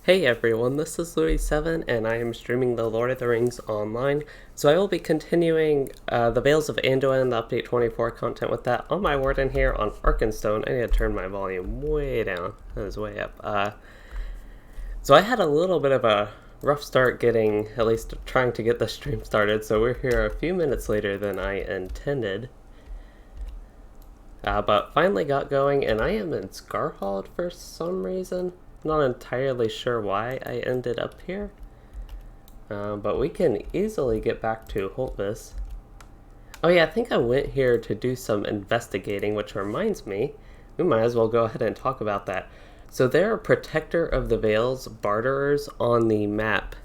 Hey everyone, this is Louis7 and I am streaming the Lord of the Rings online. So I will be continuing the Vales of Anduin, the Update 24 content with that on my warden here on Arkenstone. I need to turn my volume way down. That is way up. So I had a little bit of a rough start getting, at least trying to get the stream started. So we're here a few minutes later than I intended. But finally got going and I am in Scarhold for some reason. Not entirely sure why I ended up here, but we can easily get back to Holtvis. Oh yeah, I think I went here to do some investigating, which reminds me, we might as well go ahead and talk about that. So there are Protector of the Vales barterers on the map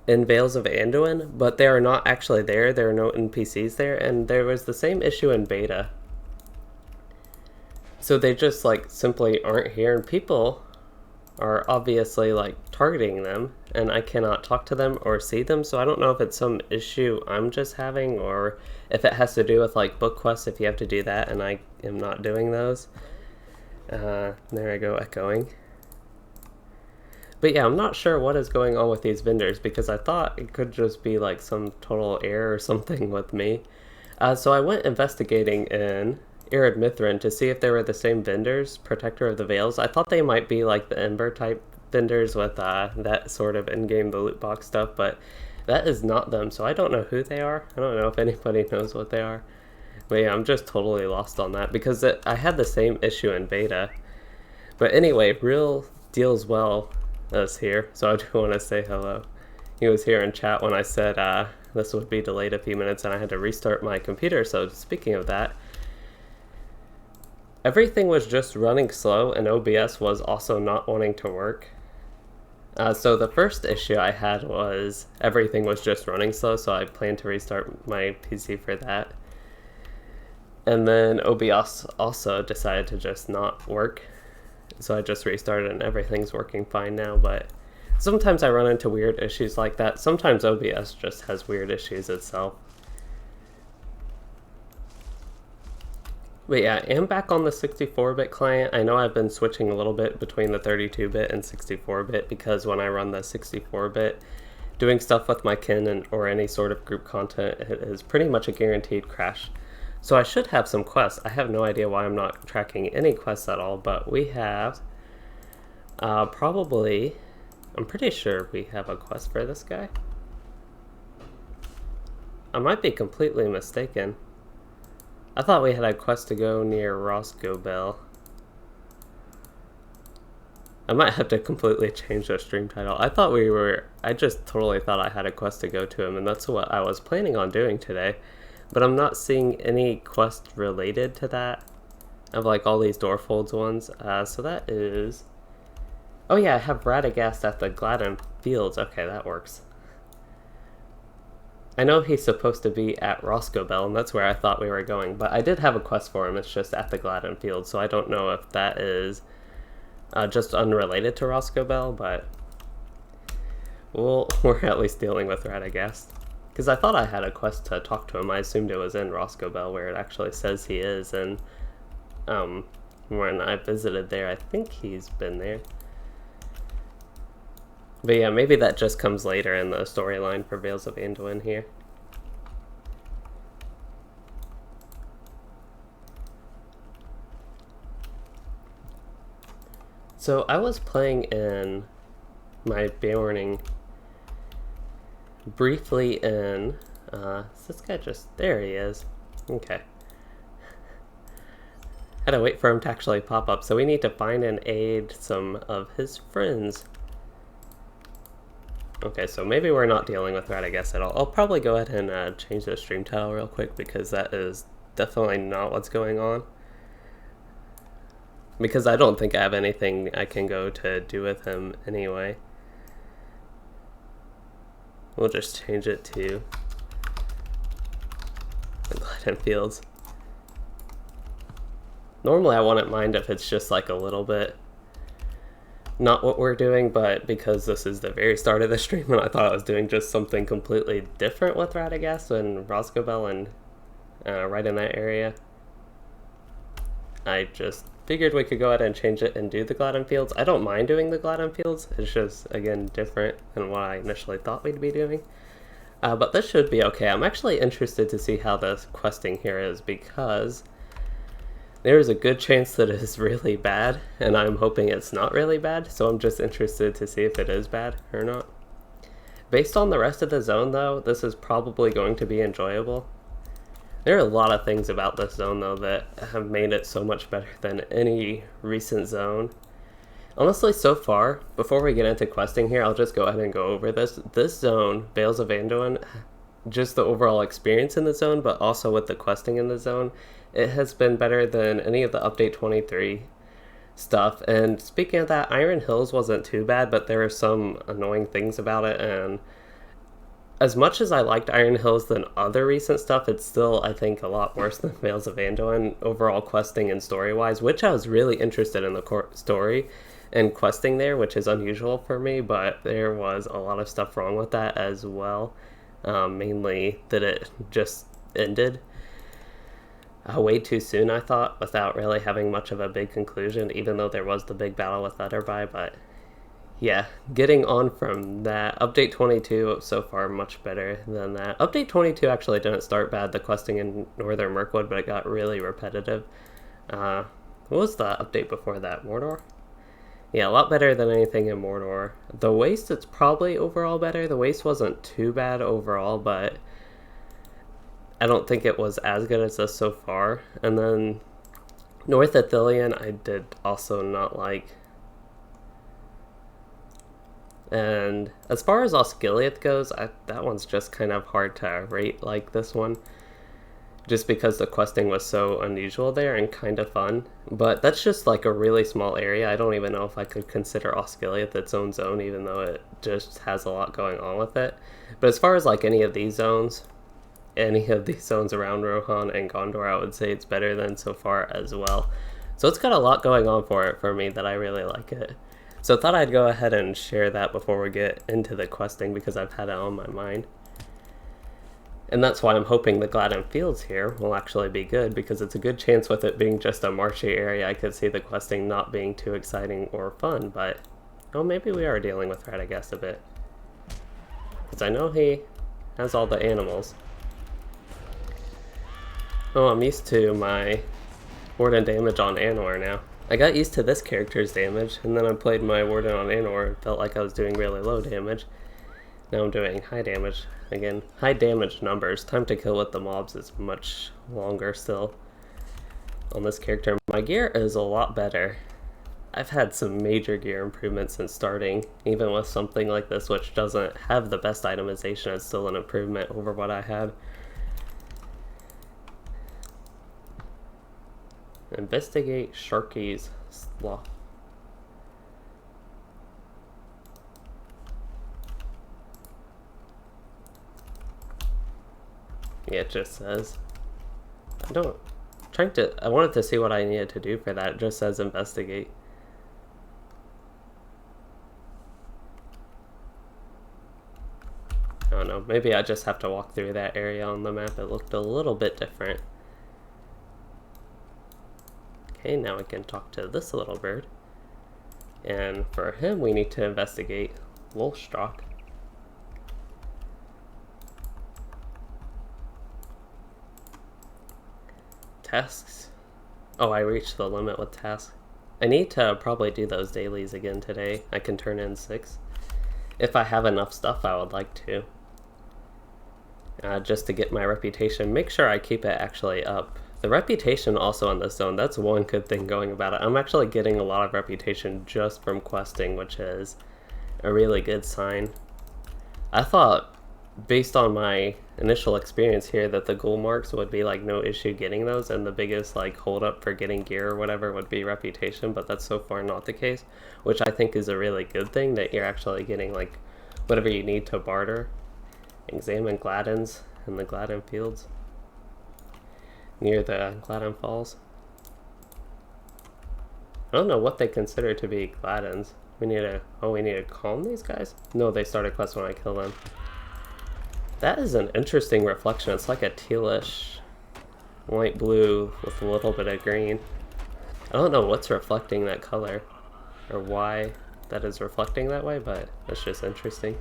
in Vales of Anduin, but they are not actually there. There are no NPCs there, and there was the same issue in beta. So they just simply aren't here, and people are obviously targeting them, and I cannot talk to them or see them. So I don't know if it's some issue I'm just having, or if it has to do with book quests, if you have to do that and I am not doing those. There I go, echoing. But yeah, I'm not sure what is going on with these vendors, because I thought it could just be some total error or something with me. So I went investigating in Arid Mithrin to see if they were the same vendors, Protector of the Vales. I thought they might be the Ember type vendors with that sort of in-game, the loot box stuff, but that is not them, so I don't know who they are. I don't know if anybody knows what they are. But yeah, I'm just totally lost on that, because I had the same issue in beta. But anyway, Real Deals Well is here, so I do want to say hello. He was here in chat when I said this would be delayed a few minutes and I had to restart my computer, so speaking of that, everything was just running slow, and OBS was also not wanting to work. So the first issue I had was everything was just running slow, so I planned to restart my PC for that. And then OBS also decided to just not work, so I just restarted and everything's working fine now. But sometimes I run into weird issues like that. Sometimes OBS just has weird issues itself. But yeah, I am back on the 64-bit client. I know I've been switching a little bit between the 32-bit and 64-bit, because when I run the 64-bit, doing stuff with my kin or any sort of group content, it is pretty much a guaranteed crash. So I should have some quests. I have no idea why I'm not tracking any quests at all, but we have probably, I'm pretty sure we have a quest for this guy. I might be completely mistaken. I thought we had a quest to go near Roscobel. I might have to completely change the stream title. I just totally thought I had a quest to go to him, and that's what I was planning on doing today. But I'm not seeing any quest related to that, of all these Doorfolds ones. So that is... Oh yeah, I have Radagast at the Gladden Fields. Okay, that works. I know he's supposed to be at Roscobel, and that's where I thought we were going, but I did have a quest for him. It's just at the Gladden Field, so I don't know if that is just unrelated to Roscobel, but we're at least dealing with Radagast. Because I thought I had a quest to talk to him. I assumed it was in Roscobel, where it actually says he is, and when I visited there, I think he's been there. But yeah, maybe that just comes later in the storyline for Vales of Anduin here. So I was playing in my Beorning briefly in, is this guy just, there he is. Okay. Had to wait for him to actually pop up, so we need to find and aid some of his friends. Okay, so maybe we're not dealing with Radagast at all. I'll probably go ahead and change the stream title real quick, because that is definitely not what's going on. Because I don't think I have anything I can go to do with him anyway. We'll just change it to the Gladden Fields. Normally I wouldn't mind if it's just a little bit not what we're doing, but because this is the very start of the stream and I thought I was doing just something completely different with Radagast and Roscobel and right in that area, I just figured we could go ahead and change it and do the Gladden Fields. I don't mind doing the Gladden Fields. It's just, again, different than what I initially thought we'd be doing. But this should be okay. I'm actually interested to see how the questing here is, because there is a good chance that it is really bad, and I'm hoping it's not really bad, so I'm just interested to see if it is bad or not. Based on the rest of the zone, though, this is probably going to be enjoyable. There are a lot of things about this zone, though, that have made it so much better than any recent zone. Honestly, so far, before we get into questing here, I'll just go ahead and go over this. This zone, Vales of Anduin, just the overall experience in the zone, but also with the questing in the zone, it has been better than any of the Update 23 stuff. And speaking of that, Iron Hills wasn't too bad, but there were some annoying things about it, and as much as I liked Iron Hills than other recent stuff, it's still, I think, a lot worse than Vales of Anduin, overall questing and story-wise, which I was really interested in the story and questing there, which is unusual for me, but there was a lot of stuff wrong with that as well. Mainly that it just ended way too soon, I thought, without really having much of a big conclusion, even though there was the big battle with Utterby. But yeah, getting on from that, Update 22 so far much better than that. Update 22 actually didn't start bad, the questing in Northern Mirkwood, but it got really repetitive. What was the update before that? Mordor? Yeah, a lot better than anything in Mordor. The Waste, it's probably overall better. The Waste wasn't too bad overall, but I don't think it was as good as this so far. And then North Athelion, I did also not like. And as far as Osgiliath goes, that one's just kind of hard to rate like this one, just because the questing was so unusual there and kind of fun. But that's just like a really small area. I don't even know if I could consider Osgiliath its own zone, even though it just has a lot going on with it. But as far as like any of these zones around Rohan and Gondor, I would say it's better than so far as well. So it's got a lot going on for it for me that I really like it. So I thought I'd go ahead and share that before we get into the questing, because I've had it on my mind. And that's why I'm hoping the Gladden Fields here will actually be good, because it's a good chance with it being just a marshy area, I could see the questing not being too exciting or fun, but oh, maybe we are dealing with Radagast a bit. Because I know he has all the animals. Oh, I'm used to my Warden damage on Anor now. I got used to this character's damage, and then I played my Warden on Anor and felt like I was doing really low damage. Now I'm doing high damage. Again, high damage numbers. Time to kill with the mobs is much longer still on this character. My gear is a lot better. I've had some major gear improvements since starting. Even with something like this, which doesn't have the best itemization, it's still an improvement over what I had. Investigate Sharky's Sloth. Yeah, it just says. I wanted to see what I needed to do for that. It just says investigate. I don't know, maybe I just have to walk through that area on the map. It looked a little bit different. Okay, now we can talk to this little bird. And for him, we need to investigate Wolfstrock. Tasks. Oh, I reached the limit with tasks. I need to probably do those dailies again today. I can turn in 6. If I have enough stuff, I would like to. Just to get my reputation. Make sure I keep it actually up. The reputation also in this zone, that's one good thing going about it. I'm actually getting a lot of reputation just from questing, which is a really good sign. I thought, based on my initial experience here, that the ghoul marks would be like no issue getting those, and the biggest like hold up for getting gear or whatever would be reputation, but that's so far not the case, which I think is a really good thing, that you're actually getting like whatever you need to barter. Examine Gladdens in the Gladden Fields near the Gladden Falls. I don't know what they consider to be Gladdens. We need to calm these guys? No, they start a quest when I kill them. That is an interesting reflection. It's like a tealish light blue with a little bit of green. I don't know what's reflecting that color or why that is reflecting that way, but that's just interesting.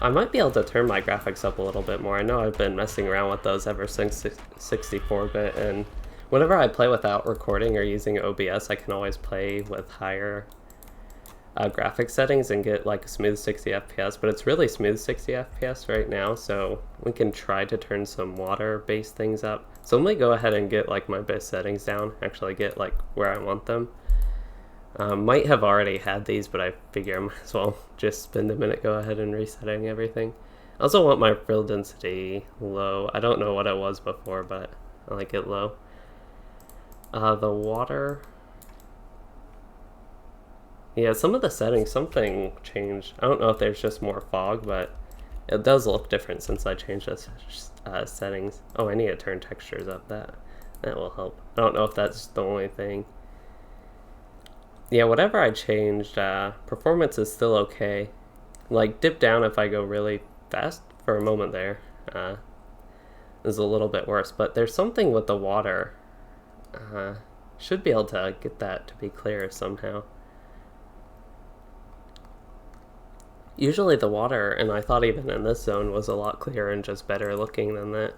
I might be able to turn my graphics up a little bit more. I know I've been messing around with those ever since 64-bit, and whenever I play without recording or using OBS, I can always play with higher graphic settings and get like a smooth 60 FPS, but it's really smooth 60 FPS right now, so we can try to turn some water-based things up. So I'm gonna go ahead and get like my base settings down, actually get like where I want them. Might have already had these, but I figure I might as well just spend a minute go ahead and resetting everything. I also want my fill density low. I don't know what it was before, but I like it low. The water... Yeah, some of the settings, something changed. I don't know if there's just more fog, but it does look different since I changed the settings. Oh, I need to turn textures up. That will help. I don't know if that's the only thing. Yeah, whatever I changed, performance is still okay. Like, dip down if I go really fast for a moment there. Is a little bit worse, but there's something with the water. Should be able to get that to be clear somehow. Usually the water, and I thought even in this zone, was a lot clearer and just better looking than that.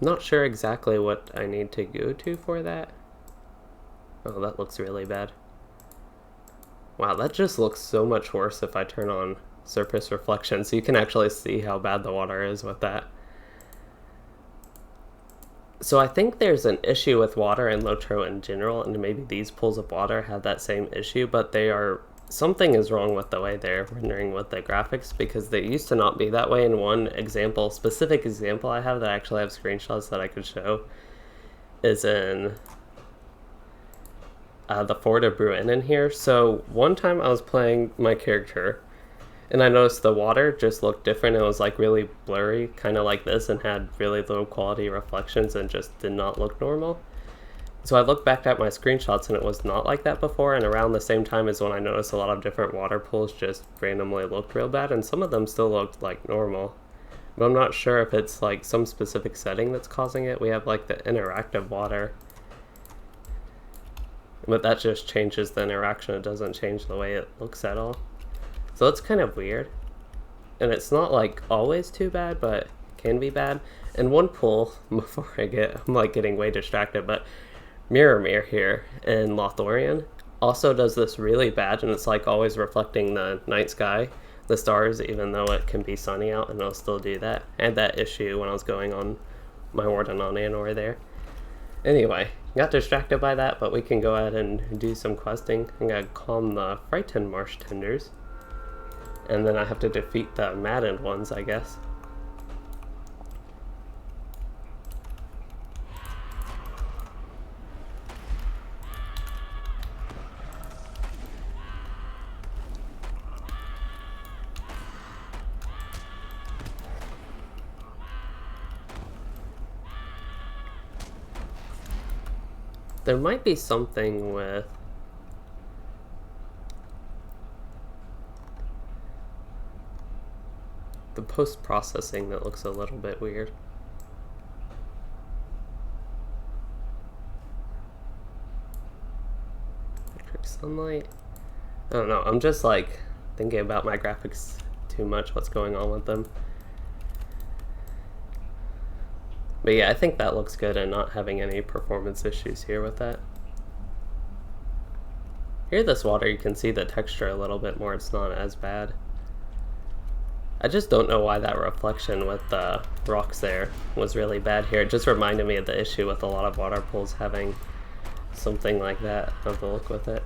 Not sure exactly what I need to go to for that. Oh, that looks really bad. Wow, that just looks so much worse if I turn on surface reflection, so you can actually see how bad the water is with that. So I think there's an issue with water and LOTRO in general, and maybe these pools of water have that same issue, but they are... something is wrong with the way they're rendering with the graphics, because they used to not be that way. In one example, specific example I have that I actually have screenshots that I could show, is in the Fort of Bruin in here. So one time I was playing my character, and I noticed the water just looked different. It was like really blurry, kind of like this, and had really low quality reflections and just did not look normal. So I looked back at my screenshots and it was not like that before, and around the same time is when I noticed a lot of different water pools just randomly looked real bad, and some of them still looked like normal. But I'm not sure if it's like some specific setting that's causing it. We have like the interactive water, but that just changes the interaction. It doesn't change the way it looks at all. So it's kind of weird. And it's not like always too bad, but it can be bad. And one pool, before I'm like getting way distracted, but Mirror here in Lothlorien also does this really bad, and it's like always reflecting the night sky, the stars, even though it can be sunny out, and it'll still do that. I had that issue when I was going on my warden on Anor there. Anyway, got distracted by that, but we can go ahead and do some questing. I'm gonna calm the frightened marsh tenders, and then I have to defeat the maddened ones, I guess. There might be something with the post-processing that looks a little bit weird. Electric sunlight? I don't know, I'm just like thinking about my graphics too much, what's going on with them. But yeah, I think that looks good, and not having any performance issues here with that. Here this water, you can see the texture a little bit more, it's not as bad. I just don't know why that reflection with the rocks there was really bad here. It just reminded me of the issue with a lot of water pools having something like that of the look with it.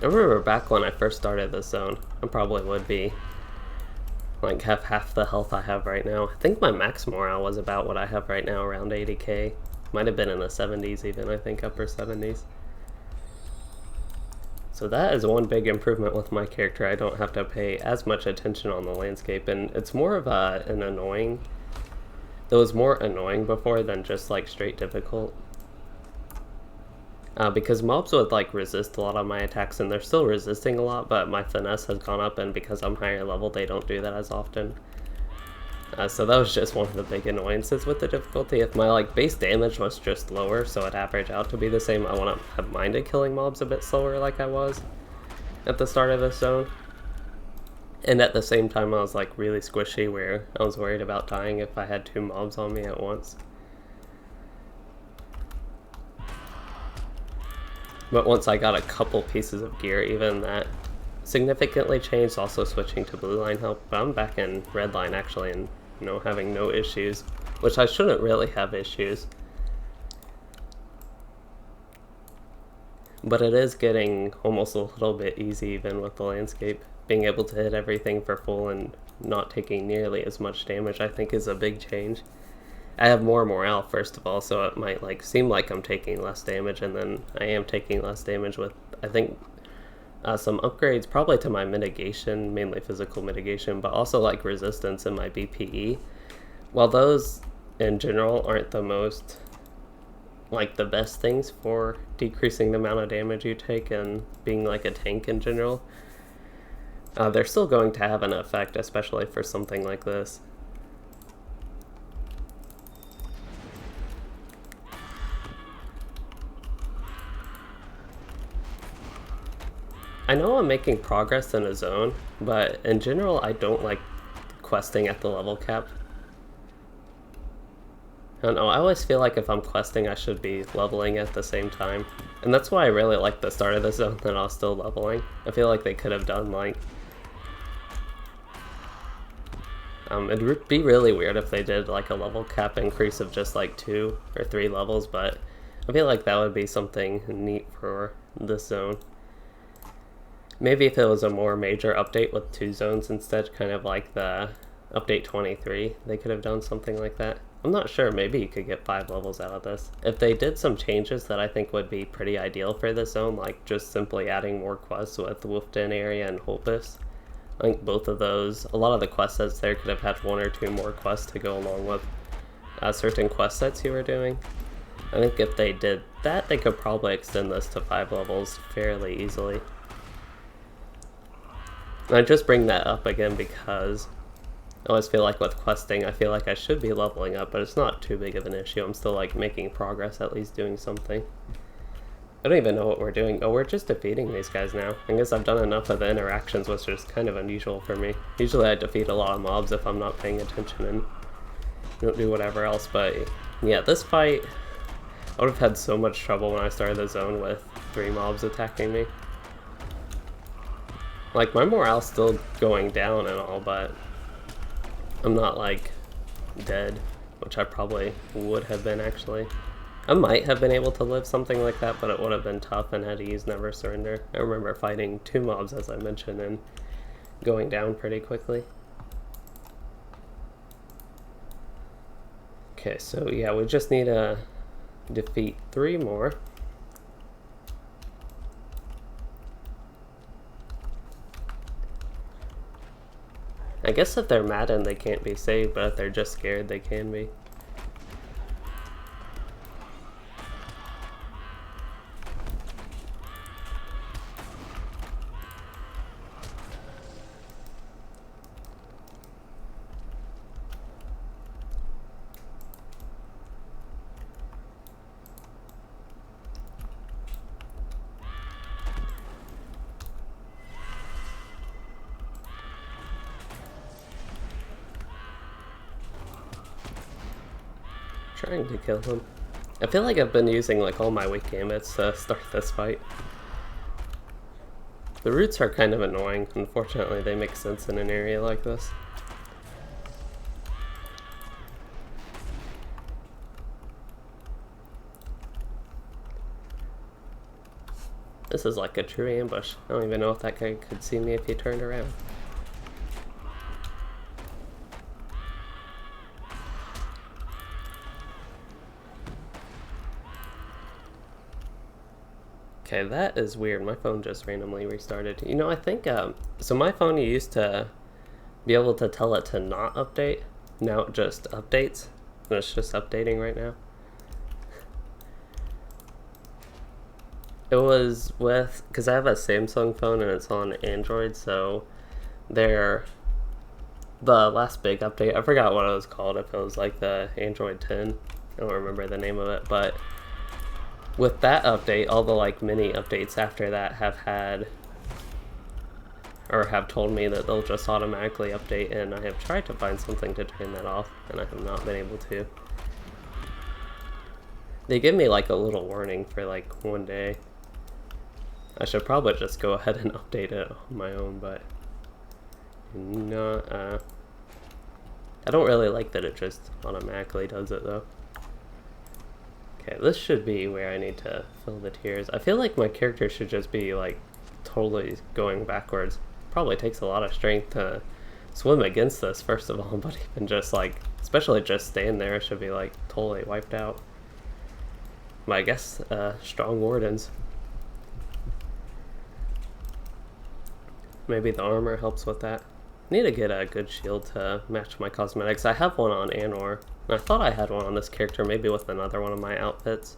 I remember back when I first started this zone, I probably would be like have half the health I have right now. I think my max morale was about what I have right now, around 80k. Might have been in the 70s even, I think upper 70s. So that is one big improvement with my character. I don't have to pay as much attention on the landscape, and it's more of an annoying... It was more annoying before than just like straight difficult. because mobs would like resist a lot of my attacks, and they're still resisting a lot, but my finesse has gone up, and because I'm higher level, they don't do that as often. So that was just one of the big annoyances with the difficulty. If my like base damage was just lower, so it averaged out to be the same, I wouldn't have minded killing mobs a bit slower like I was at the start of this zone. And at the same time, I was like really squishy, where I was worried about dying if I had 2 mobs on me at once. But once I got a couple pieces of gear, even that significantly changed. Also switching to blue line helped, but I'm back in red line actually, and you know, having no issues, which I shouldn't really have issues. But it is getting almost a little bit easy even with the landscape. Being able to hit everything for full and not taking nearly as much damage, I think, is a big change. I have more morale, first of all, so it might like seem like I'm taking less damage, and then I am taking less damage with, I think, some upgrades probably to my mitigation, mainly physical mitigation, but also like resistance and my BPE. While those in general aren't the most, like the best things for decreasing the amount of damage you take and being like a tank in general, they're still going to have an effect, especially for something like this. I know I'm making progress in a zone, but in general I don't like questing at the level cap. I don't know, I always feel like if I'm questing I should be leveling at the same time. And that's why I really like the start of the zone that I was still leveling. I feel like they could have done like... it'd be really weird if they did like a level cap increase of just like 2 or 3 levels, but I feel like that would be something neat for this zone. Maybe if it was a more major update with 2 zones instead, kind of like the update 23, they could have done something like that. I'm not sure, maybe you could get 5 levels out of this. If they did some changes that I think would be pretty ideal for this zone, like just simply adding more quests with Wolfden area and Holpus. I think both of those, a lot of the quest sets there could have had 1 or 2 more quests to go along with certain quest sets you were doing. I think if they did that, they could probably extend this to 5 levels fairly easily. And I just bring that up again because I always feel like with questing, I feel like I should be leveling up, but it's not too big of an issue. I'm still like making progress, at least doing something. I don't even know what we're doing. Oh, we're just defeating these guys now. I guess I've done enough of the interactions, which is kind of unusual for me. Usually I defeat a lot of mobs if I'm not paying attention and don't do whatever else, but yeah, this fight, I would have had so much trouble when I started the zone with 3 mobs attacking me. Like, my morale's still going down and all, but I'm not, like, dead, which I probably would have been, actually. I might have been able to live something like that, but it would have been tough and had to use Never Surrender. I remember fighting 2 mobs, as I mentioned, and going down pretty quickly. Okay, so yeah, we just need to defeat 3 more. I guess if they're maddened, they can't be saved, but if they're just scared, they can be. Trying to kill him. I feel like I've been using like all my weak gambits to start this fight. The roots are kind of annoying. Unfortunately, they make sense in an area like this. This is like a true ambush. I don't even know if that guy could see me if he turned around. Okay, that is weird. My phone just randomly restarted. You know, I think, so my phone used to be able to tell it to not update. Now it just updates. And it's just updating right now. It was with, because I have a Samsung phone and it's on Android, so the last big update, I forgot what it was called, if it was like the Android 10, I don't remember the name of it, but with that update, all the like mini updates after that have had, or have told me that they'll just automatically update, and I have tried to find something to turn that off, and I have not been able to. They give me like a little warning for like one day. I should probably just go ahead and update it on my own, but not, I don't really like that it just automatically does it though. Okay, this should be where I need to fill the tiers. I feel like my character should just be like totally going backwards. Probably takes a lot of strength to swim against this, first of all, but even just like, especially just staying there, should be like totally wiped out. But I guess strong wardens. Maybe the armor helps with that. I need to get a good shield to match my cosmetics. I have one on Anor, and I thought I had one on this character, maybe with another one of my outfits.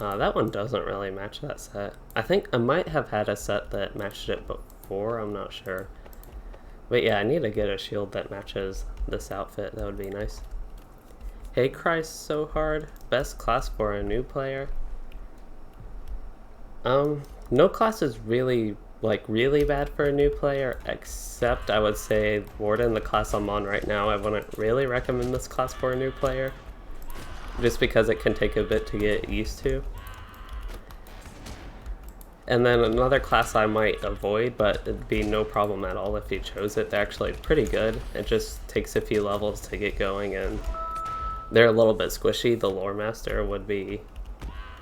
That one doesn't really match that set. I think I might have had a set that matched it before, I'm not sure. But yeah, I need to get a shield that matches this outfit, that would be nice. Hey Christ, so hard. Best class for a new player? No class is really bad for a new player, except I would say Warden, the class I'm on right now. I wouldn't really recommend this class for a new player, just because it can take a bit to get used to. And then another class I might avoid, but it'd be no problem at all if you chose it. They're actually pretty good. It just takes a few levels to get going, and they're a little bit squishy. The Lore Master would be...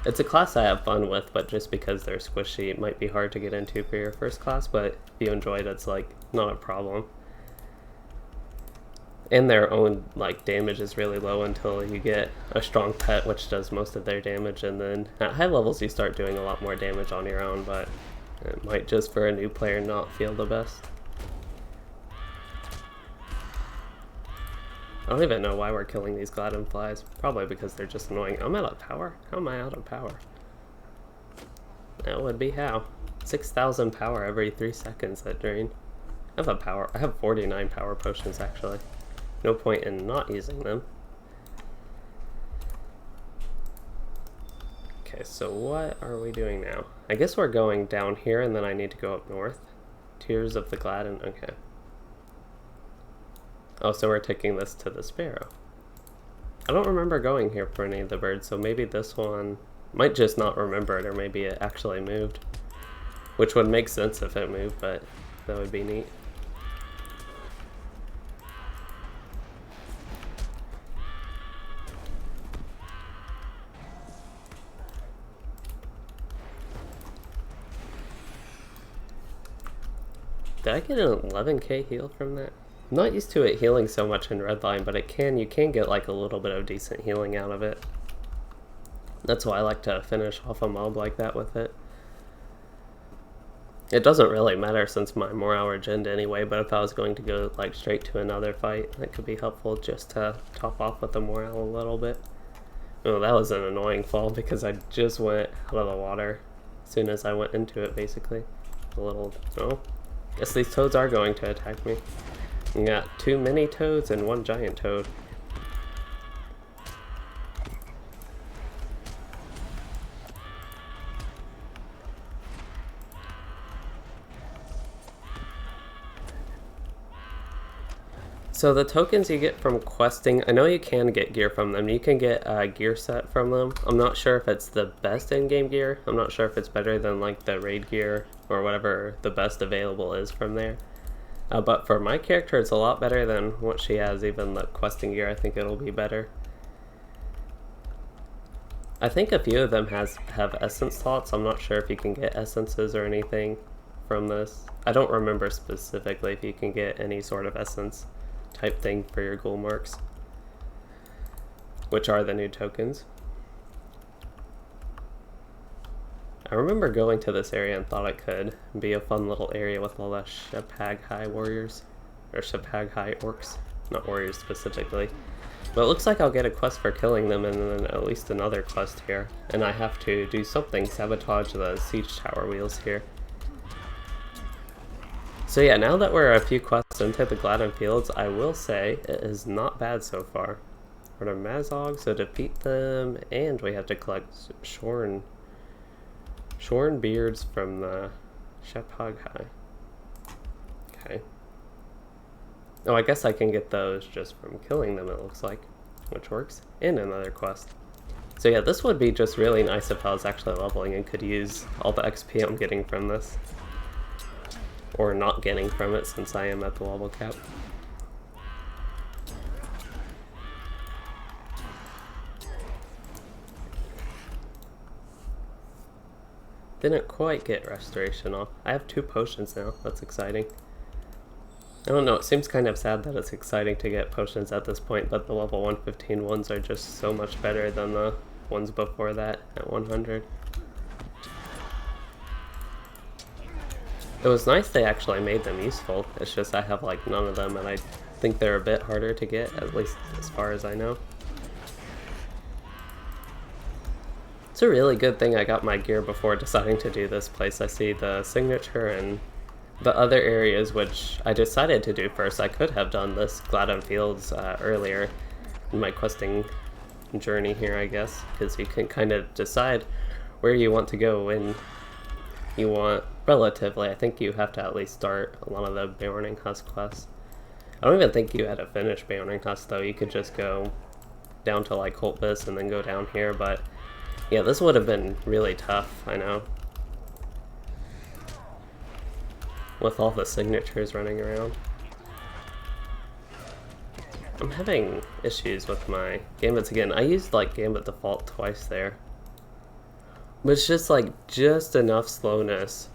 It's a class I have fun with, but just because they're squishy, it might be hard to get into for your first class, but if you enjoy it, it's like not a problem. And their own like damage is really low until you get a strong pet, which does most of their damage, and then at high levels you start doing a lot more damage on your own, but it might just for a new player not feel the best. I don't even know why we're killing these Gladden flies. Probably because they're just annoying. I'm out of power? How am I out of power? That would be how. 6,000 power every 3 seconds that drain. I have 49 power potions actually. No point in not using them. Okay, so what are we doing now? I guess we're going down here and then I need to go up north. Tears of the Gladden, okay. Oh, so we're taking this to the Sparrow. I don't remember going here for any of the birds, so maybe this one might just not remember it, or maybe it actually moved. Which would make sense if it moved, but that would be neat. Did I get an 11k heal from that? I'm not used to it healing so much in Redline, but you can get like a little bit of decent healing out of it. That's why I like to finish off a mob like that with it. It doesn't really matter since my morale regened anyway, but if I was going to go like straight to another fight, that could be helpful just to top off with the morale a little bit. Oh, that was an annoying fall because I just went out of the water as soon as I went into it, basically. A little, oh, guess these toads are going to attack me. We got 2 mini toads and 1 giant toad. So the tokens you get from questing, I know you can get gear from them. You can get a gear set from them. I'm not sure if it's the best in-game gear. I'm not sure if it's better than like the raid gear or whatever the best available is from there. But for my character, it's a lot better than what she has. Even the questing gear, I think it'll be better. I think a few of them have essence slots. I'm not sure if you can get essences or anything from this. I don't remember specifically if you can get any sort of essence type thing for your ghoul marks, which are the new tokens. I remember going to this area and thought it could be a fun little area with all the Shepag High warriors, or Shepag High orcs, not warriors specifically. But it looks like I'll get a quest for killing them and then at least another quest here. And I have to do something, sabotage the siege tower wheels here. So yeah, now that we're a few quests into the Gladden fields, I will say it is not bad so far. We're to Mazog, so defeat them, and we have to collect shorn beards from the Shephaghai. Okay. Oh, I guess I can get those just from killing them, it looks like, which works. And another quest. So yeah, this would be just really nice if I was actually leveling and could use all the XP I'm getting from this. Or not getting from it, since I am at the level cap. Didn't quite get restoration off. I have 2 potions now, that's exciting. I don't know, it seems kind of sad that it's exciting to get potions at this point, but the level 115 ones are just so much better than the ones before that at 100. It was nice they actually made them useful, it's just I have like none of them and I think they're a bit harder to get, at least as far as I know. It's a really good thing I got my gear before deciding to do this place. I see the signature and the other areas which I decided to do first. I could have done this Gladden Fields earlier in my questing journey here, I guess, because you can kind of decide where you want to go when you want, relatively. I think you have to at least start a lot of the Beorning Husk quests. I don't even think you had to finish Beorning Husk though. You could just go down to like Holtbus and then go down here, but yeah, this would have been really tough, I know. With all the signatures running around. I'm having issues with my gambits again. I used like gambit default twice there. But it's just like, just enough slowness.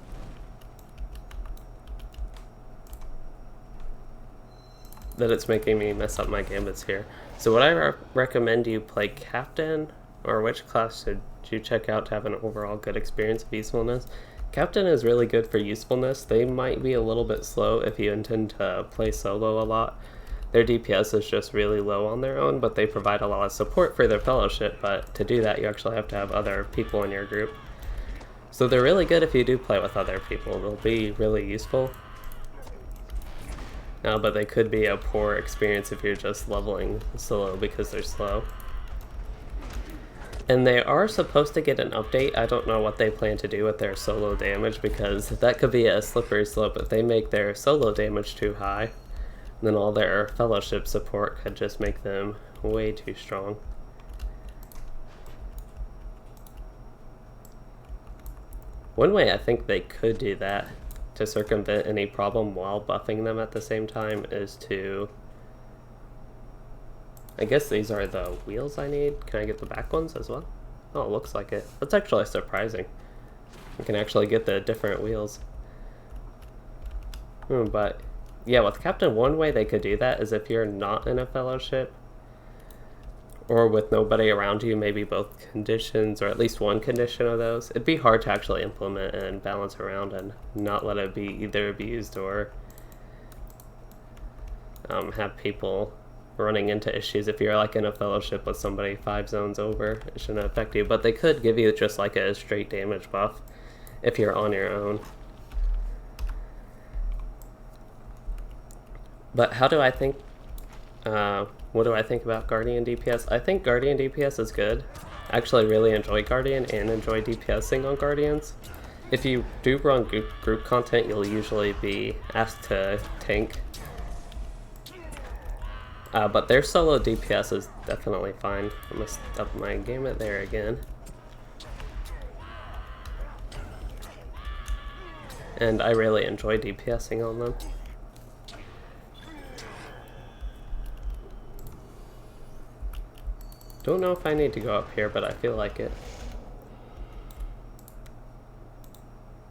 That it's making me mess up my gambits here. So would I recommend you play Captain? Or which class should you check out to have an overall good experience of usefulness? Captain is really good for usefulness. They might be a little bit slow if you intend to play solo a lot. Their DPS is just really low on their own, but they provide a lot of support for their fellowship, but to do that you actually have to have other people in your group. So they're really good if you do play with other people. They'll be really useful. But they could be a poor experience if you're just leveling solo because they're slow. And they are supposed to get an update. I don't know what they plan to do with their solo damage, because that could be a slippery slope if they make their solo damage too high. Then all their fellowship support could just make them way too strong. One way I think they could do that to circumvent any problem while buffing them at the same time is to... I guess these are the wheels I need. Can I get the back ones as well? Oh, it looks like it. That's actually surprising. You can actually get the different wheels. But yeah, with Captain, one way they could do that is if you're not in a fellowship or with nobody around you, maybe both conditions or at least one condition of those. It'd be hard to actually implement and balance around and not let it be either abused or have people running into issues. If you're like in a fellowship with somebody 5 zones over, it shouldn't affect you, but they could give you just like a straight damage buff if you're on your own. But how do I think, what do I think about Guardian DPS? I think Guardian DPS is good. I actually really enjoy Guardian and enjoy DPSing on Guardians. If you do run group content, you'll usually be asked to tank. But their solo DPS is definitely fine. I messed up my gamut there again. And I really enjoy DPSing on them. Don't know if I need to go up here, but I feel like it.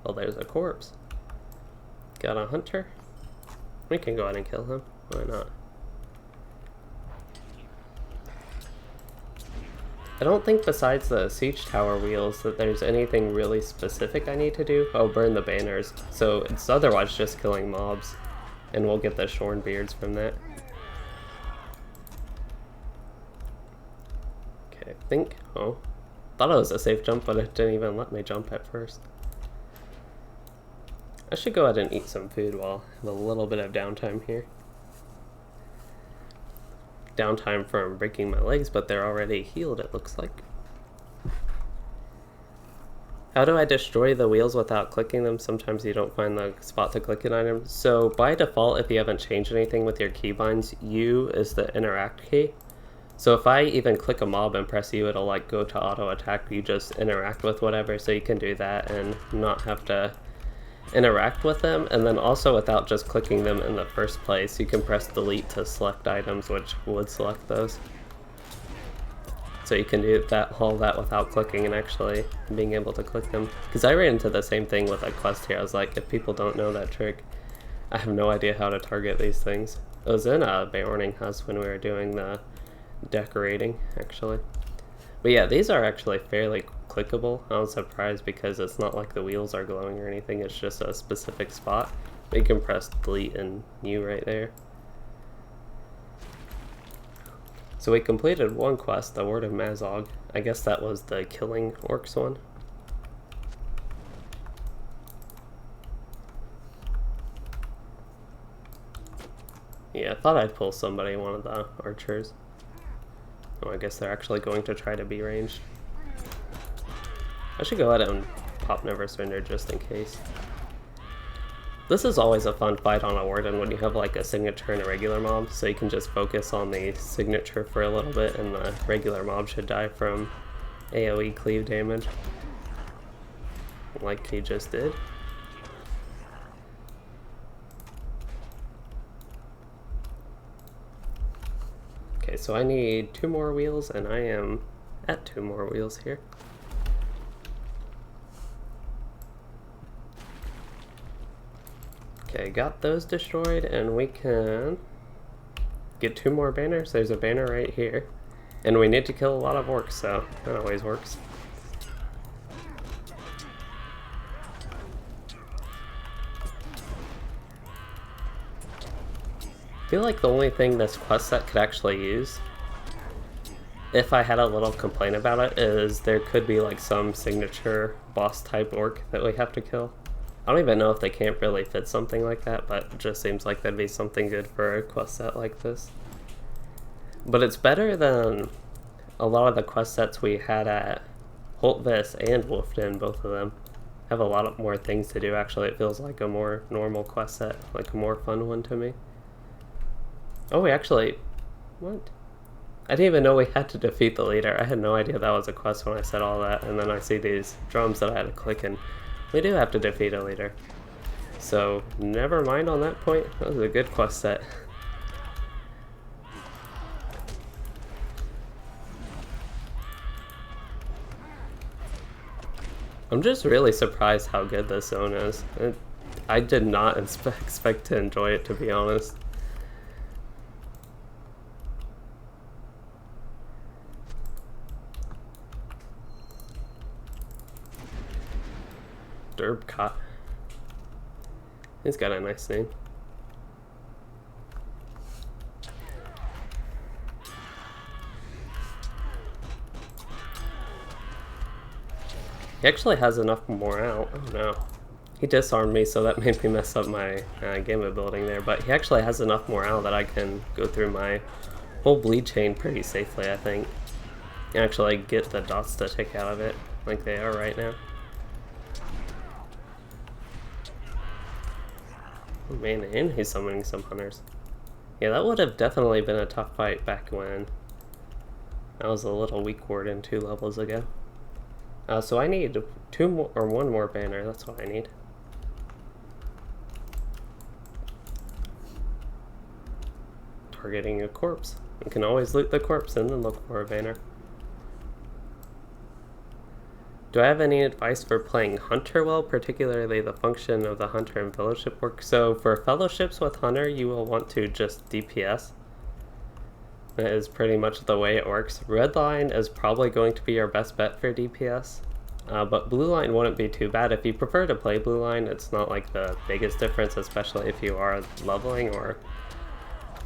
Well, there's a corpse. Got a hunter? We can go ahead and kill him. Why not? I don't think besides the siege tower wheels that there's anything really specific I need to do. Oh, burn the banners. So it's otherwise just killing mobs. And we'll get the shorn beards from that. think. Oh, thought it was a safe jump, but it didn't even let me jump at first. I should go ahead and eat some food while I have a little bit of downtime here. Downtime from breaking my legs, but they're already healed, it looks like. How do I destroy the wheels without clicking them? Sometimes you don't find the spot to click an item. So by default, if you haven't changed anything with your keybinds, U is the interact key. So if I even click a mob and press U, it'll like go to auto attack. You just interact with whatever, so you can do that and not have to interact with them. And then also without just clicking them in the first place, you can press delete to select items, which would select those. So you can do all that without clicking and actually being able to click them. Because I ran into the same thing with a quest here. I was like, if people don't know that trick, I have no idea how to target these things. It was in a Beorning house when we were doing the decorating, actually. But yeah, these are actually fairly clickable. I was surprised because it's not like the wheels are glowing or anything. It's just a specific spot. But you can press delete and U right there. So we completed one quest, the Word of Mazog. I guess that was the killing orcs one. Yeah, I thought I'd pull somebody, one of the archers. Oh, I guess they're actually going to try to be ranged. I should go ahead and pop Never Surrender just in case. This is always a fun fight on a warden when you have like a signature and a regular mob, so you can just focus on the signature for a little bit and the regular mob should die from AoE cleave damage. Like he just did. Okay, so I need 2 more wheels and I am at 2 more wheels here. Okay, got those destroyed, and we can get 2 more banners. There's a banner right here. And we need to kill a lot of orcs, so that always works. I feel like the only thing this quest set could actually use, if I had a little complaint about it, is there could be like some signature boss type orc that we have to kill. I don't even know if they can't really fit something like that, but it just seems like that'd be something good for a quest set like this. But it's better than a lot of the quest sets we had at Holtvis and Wolfden. Both of them have a lot more things to do. Actually, it feels like a more normal quest set, like a more fun one to me. Oh, we actually... what? I didn't even know we had to defeat the leader. I had no idea that was a quest when I said all that, and then I see these drums that I had to click, and we do have to defeat a leader. So, never mind on that point. That was a good quest set. I'm just really surprised how good this zone is. I did not expect to enjoy it, to be honest. Derbcott. He's got a nice name. He actually has enough morale. Oh no. He disarmed me, so that made me mess up my gamma building there, but he actually has enough morale that I can go through my whole bleed chain pretty safely, I think. And actually get the dots to tick out of it, like they are right now. Oh man, and he's summoning some hunters. Yeah, that would have definitely been a tough fight back when I was a little weak warden 2 levels ago. So I need 2 more, or 1 more banner, that's what I need. Targeting a corpse. You can always loot the corpse and then look for a banner. Do I have any advice for playing Hunter well, particularly the function of the Hunter and Fellowship work? So for Fellowships with Hunter, you will want to just DPS. That is pretty much the way it works. Red line is probably going to be your best bet for DPS, but blue line wouldn't be too bad. If you prefer to play blue line, it's not like the biggest difference, especially if you are leveling or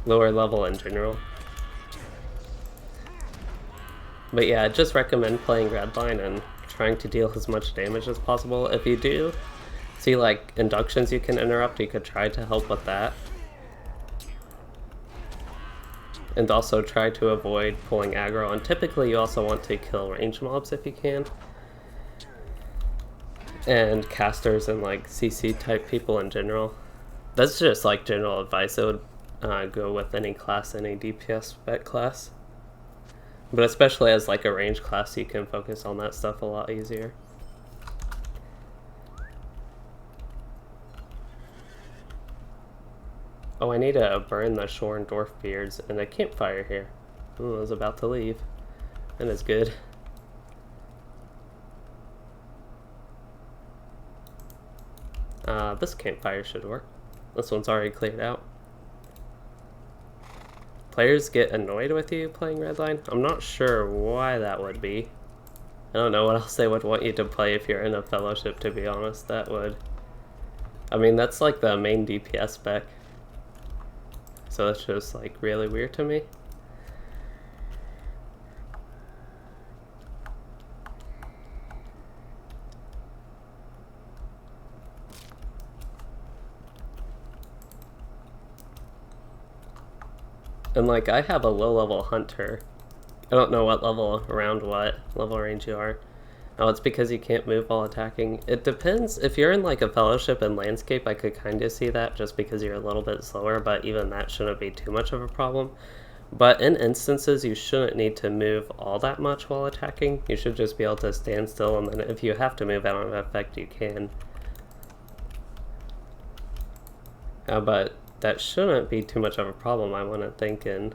lower level in general. But yeah, I just recommend playing Redline and trying to deal as much damage as possible. If you do see like inductions you can interrupt, you could try to help with that. And also try to avoid pulling aggro, and typically you also want to kill range mobs if you can. And casters and like CC type people in general. That's just like general advice. It would go with any class, any DPS spec class. But especially as like a range class, you can focus on that stuff a lot easier. Oh, I need to burn the shorn dwarf beards and a campfire here. Ooh, I was about to leave. That is good. This campfire should work. This one's already cleared out. Players get annoyed with you playing Redline. I'm not sure why that would be. I don't know what else they would want you to play if you're in a fellowship, to be honest. That would... I mean, that's like the main DPS spec. So that's just like really weird to me. And like, I have a low level hunter. I don't know what level, around what level range you are. Oh, it's because you can't move while attacking. It depends. If you're in like a fellowship and landscape, I could kind of see that just because you're a little bit slower, but even that shouldn't be too much of a problem. But in instances, you shouldn't need to move all that much while attacking. You should just be able to stand still, and then if you have to move out of effect, you can. But that shouldn't be too much of a problem, I wouldn't think, in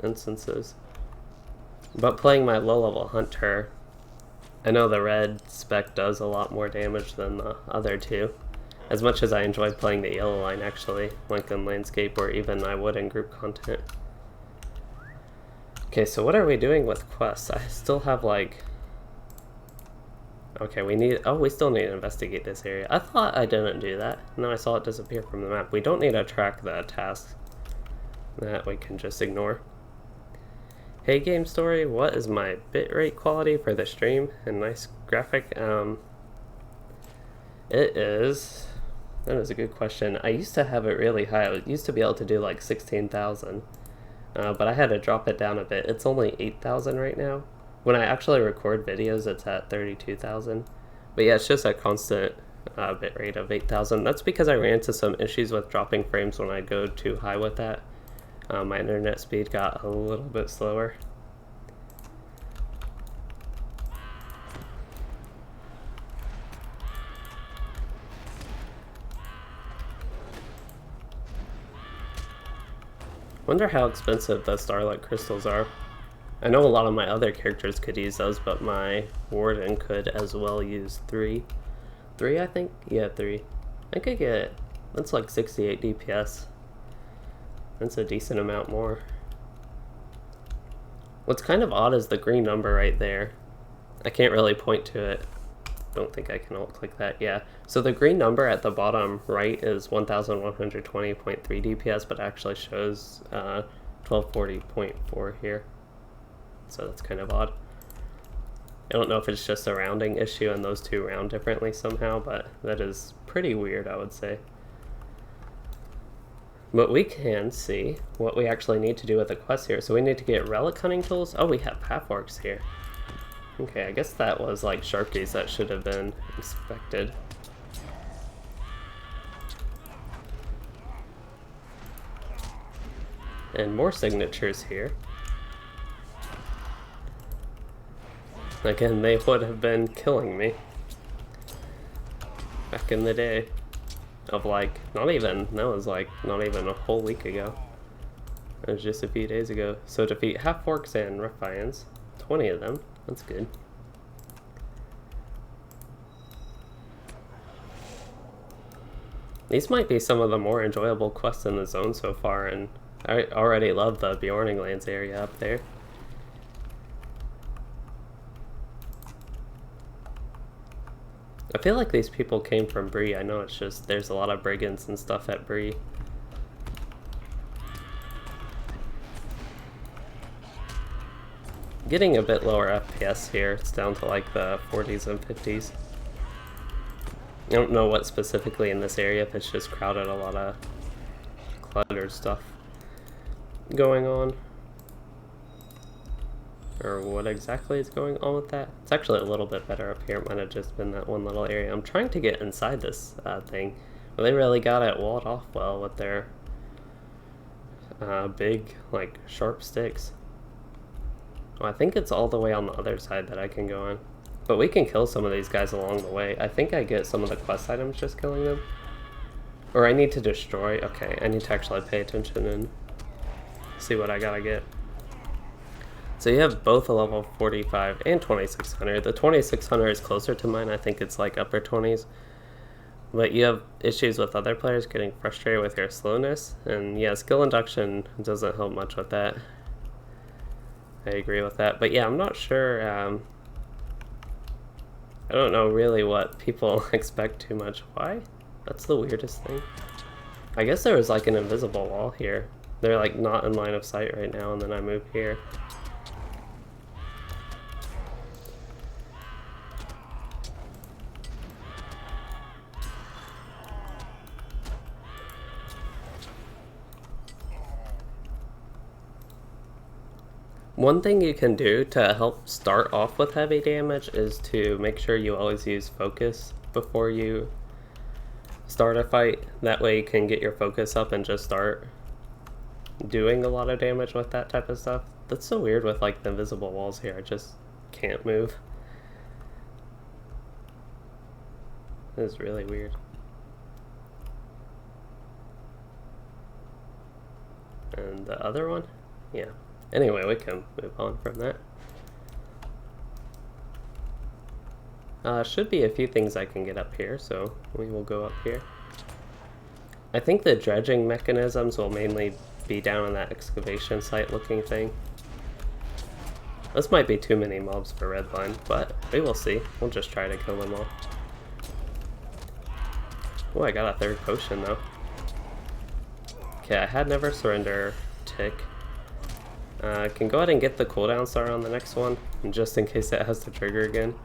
instances. But playing my low-level hunter, I know the red spec does a lot more damage than the other two. As much as I enjoy playing the yellow line, actually, like in landscape, or even I would in group content. Okay, so what are we doing with quests? I still have like... Okay, we still need to investigate this area. I thought I didn't do that. No, I saw it disappear from the map. We don't need to track the tasks. That we can just ignore. Hey Game Story, what is my bitrate quality for the stream? A nice graphic. It is... That is a good question. I used to have it really high. I used to be able to do like 16,000. But I had to drop it down a bit. It's only 8,000 right now. When I actually record videos, it's at 32,000. But yeah, it's just a constant bitrate of 8,000. That's because I ran into some issues with dropping frames when I go too high with that. My internet speed got a little bit slower. Wonder how expensive the Starlight Crystals are. I know a lot of my other characters could use those, but my Warden could as well use 3. 3, I think? Yeah, 3. I could get... That's like 68 DPS. That's a decent amount more. What's kind of odd is the green number right there. I can't really point to it. Don't think I can alt-click that. Yeah. So the green number at the bottom right is 1120.3 DPS, but actually shows 1240.4 here. So that's kind of odd. I don't know if it's just a rounding issue and those two round differently somehow, but that is pretty weird, I would say. But we can see what we actually need to do with the quest here. So we need to get relic hunting tools. Oh, we have path orcs here. Okay, I guess that was like Sharpies that should have been inspected. And more signatures here. Again, they would have been killing me back in the day. Of like, not even, that was like not even a whole week ago. It was just a few days ago. So defeat half orcs and ruffians. 20 of them. That's good. These might be some of the more enjoyable quests in the zone so far, and I already love the Bjorning Lands area up there. I feel like these people came from Bree. I know it's just, there's a lot of brigands and stuff at Bree. getting a bit lower FPS here. It's down to like the 40s and 50s. I don't know what specifically in this area, if it's just crowded, a lot of cluttered stuff going on. Or what exactly is going on with that? It's actually a little bit better up here. It might have just been that one little area. I'm trying to get inside this thing. Well, they really got it walled off well with their big, like, sharp sticks. Well, I think it's all the way on the other side that I can go on. But we can kill some of these guys along the way. I think I get some of the quest items just killing them. Or I need to destroy. Okay, I need to actually pay attention and see what I gotta get. So you have both a level 45 and 2600. The 2600 is closer to mine. I think it's like upper 20s. But you have issues with other players getting frustrated with your slowness. And yeah, skill induction doesn't help much with that. I agree with that. But yeah, I'm not sure. I don't know really what people expect too much. Why? That's the weirdest thing. I guess there was like an invisible wall here. They're like not in line of sight right now, and then I move here. One thing you can do to help start off with heavy damage is to make sure you always use focus before you start a fight. That way you can get your focus up and just start doing a lot of damage with that type of stuff. That's so weird with like the invisible walls here. I just can't move. This is really weird. And the other one? Yeah. Anyway, we can move on from that. Should be a few things I can get up here, so we will go up here. I think the dredging mechanisms will mainly be down on that excavation site looking thing. This might be too many mobs for Redline, but we will see. We'll just try to kill them all. Oh, I got a third potion though. Okay, I had Never Surrender tick. I can go ahead and get the cooldown star on the next one, just in case it has to trigger again.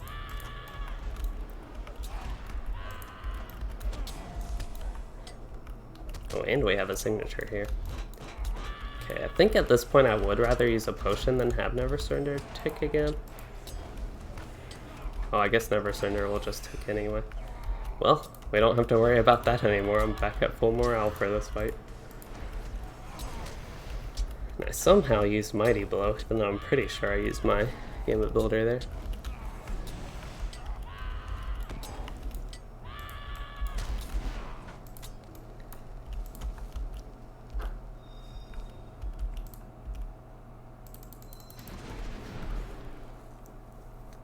Oh, and we have a signature here. Okay, I think at this point I would rather use a potion than have Never Surrender tick again. Oh, I guess Never Surrender will just tick anyway. Well, we don't have to worry about that anymore. I'm back at full morale for this fight. I somehow used Mighty Blow, even though I'm pretty sure I used my Gambit Builder there.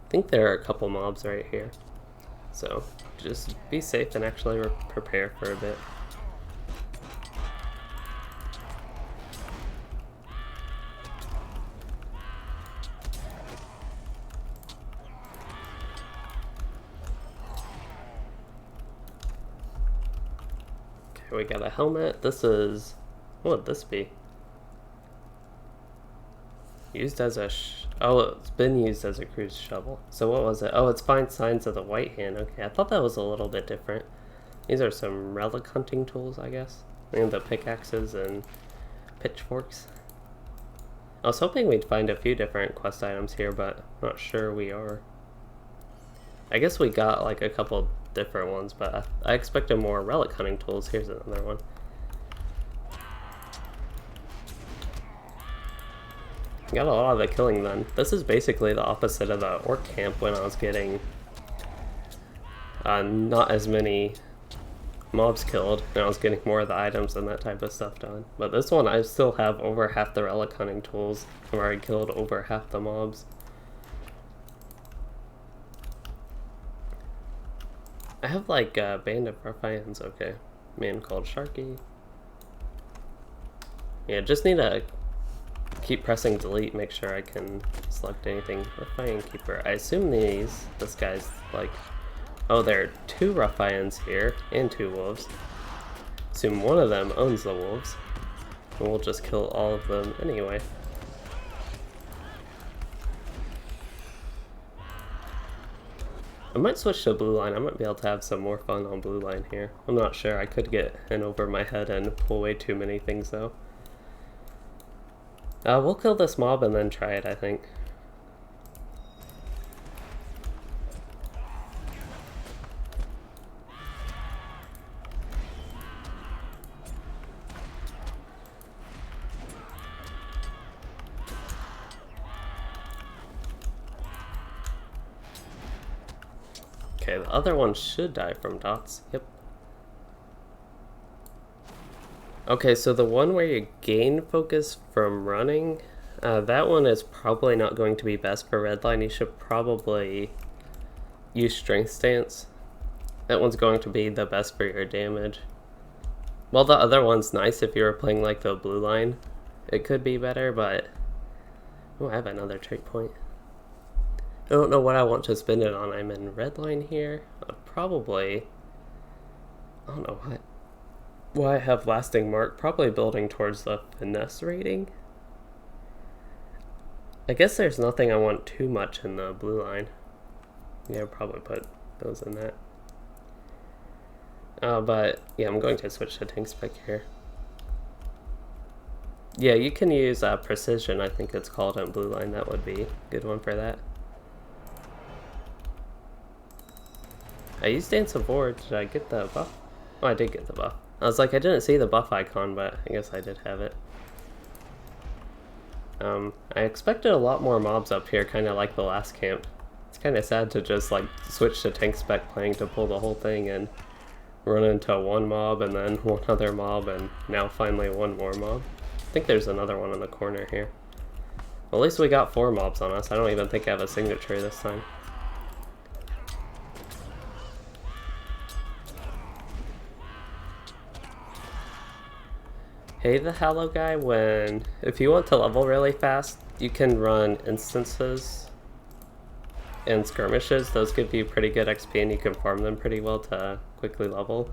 I think there are a couple mobs right here, so just be safe and actually prepare for a bit. We got a helmet. This is, what would this be? Used as a oh, it's been used as a cruise shovel. So what was it? Oh, it's Find Signs of the White Hand. Okay, I thought that was a little bit different. These are some relic hunting tools, I guess. And the pickaxes and pitchforks. I was hoping we'd find a few different quest items here, but I'm not sure we are. I guess we got like a couple different ones, but I expected more relic hunting tools. Here's another one. Got a lot of the killing done. This is basically the opposite of the orc camp when I was getting not as many mobs killed, and I was getting more of the items and that type of stuff done. But this one I still have over half the relic hunting tools, where I killed over half the mobs. I have like a band of ruffians. Okay, man called Sharky. Yeah, just need to keep pressing delete, make sure I can select anything. Ruffian Keeper. I assume this guy's like, oh, there are 2 ruffians here and 2 wolves. Assume one of them owns the wolves, and we'll just kill all of them anyway. I might switch to blue line. I might be able to have some more fun on blue line here. I'm not sure. I could get in over my head and pull way too many things though. We'll kill this mob and then try it, I think. Okay, the other one should die from dots. Yep. Okay, so the one where you gain focus from running, that one is probably not going to be best for red line. You should probably use strength stance. That one's going to be the best for your damage. Well, the other one's nice if you were playing like the blue line. It could be better, but... Oh, I have another trait point. I don't know what I want to spend it on. I'm in red line here. Probably... I don't know what. Well, I have lasting mark, probably building towards the finesse rating. I guess there's nothing I want too much in the blue line. Yeah, I'll probably put those in that. But yeah, I'm going to switch to tank spec here. Yeah, you can use precision, I think it's called on blue line. That would be a good one for that. I used Dance of War. Did I get the buff? Oh, I did get the buff. I was like, I didn't see the buff icon, but I guess I did have it. I expected a lot more mobs up here, kind of like the last camp. It's kind of sad to just like switch to tank spec playing to pull the whole thing and run into one mob and then one other mob and now finally one more mob. I think there's another one in the corner here. Well, at least we got 4 mobs on us. I don't even think I have a signature this time. Hey, the Hallow guy, if you want to level really fast, you can run instances and skirmishes. Those give you pretty good XP and you can farm them pretty well to quickly level.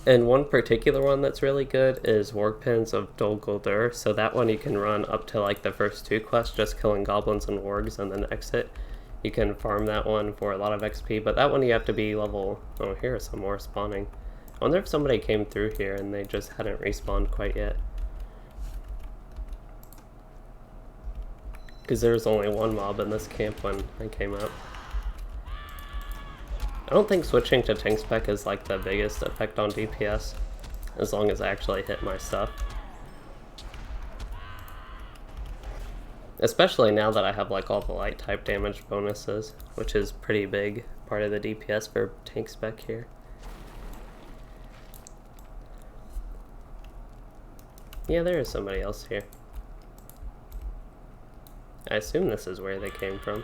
And one particular one that's really good is Warg Pens of Dol Guldur. So that one you can run up to like the first 2 quests, just killing goblins and wargs and then exit. You can farm that one for a lot of XP, but that one you have to be level... Oh, here are some more spawning. I wonder if somebody came through here and they just hadn't respawned quite yet. Because there was only one mob in this camp when I came up. I don't think switching to tank spec is like the biggest effect on DPS, as long as I actually hit my stuff. Especially now that I have like all the light type damage bonuses, which is pretty big part of the DPS for tank spec here. Yeah, there is somebody else here. I assume this is where they came from.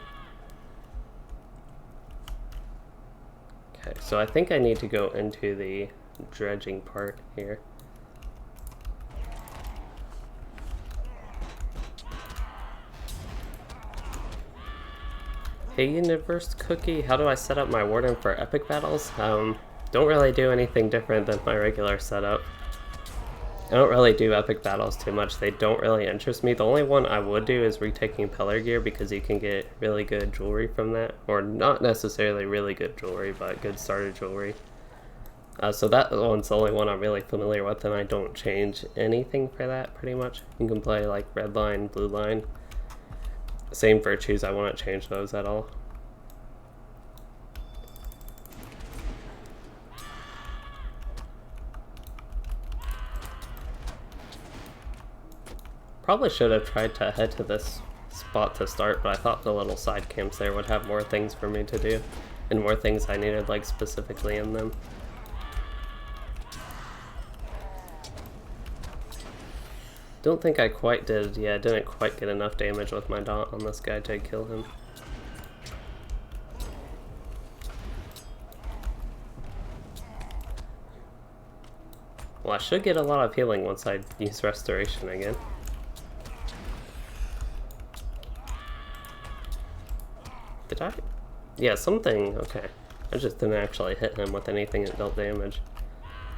Okay, so I think I need to go into the dredging part here. Hey Universe Cookie, how do I set up my Warden for epic battles? Don't really do anything different than my regular setup. I don't really do epic battles too much. They don't really interest me. The only one I would do is retaking Pillar Gear because you can get really good jewelry from that. Or not necessarily really good jewelry, but good starter jewelry. So that one's the only one I'm really familiar with, and I don't change anything for that pretty much. You can play like red line, blue line. Same virtues, I won't change those at all. Probably should have tried to head to this spot to start, but I thought the little side camps there would have more things for me to do, and more things I needed like specifically in them. Don't think I quite did, yeah, I didn't quite get enough damage with my dot on this guy to kill him. Well, I should get a lot of healing once I use restoration again. Did I? Yeah, something, okay. I just didn't actually hit him with anything that dealt damage.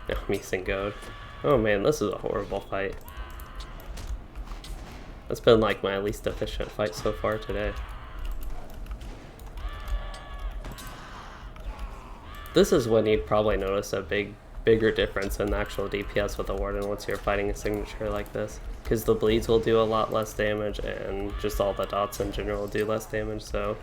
No, I'm using goad. Oh man, this is a horrible fight. That's been like my least efficient fight so far today. This is when you'd probably notice a bigger difference in the actual DPS with the Warden once you're fighting a signature like this. Because the bleeds will do a lot less damage, and just all the dots in general will do less damage, so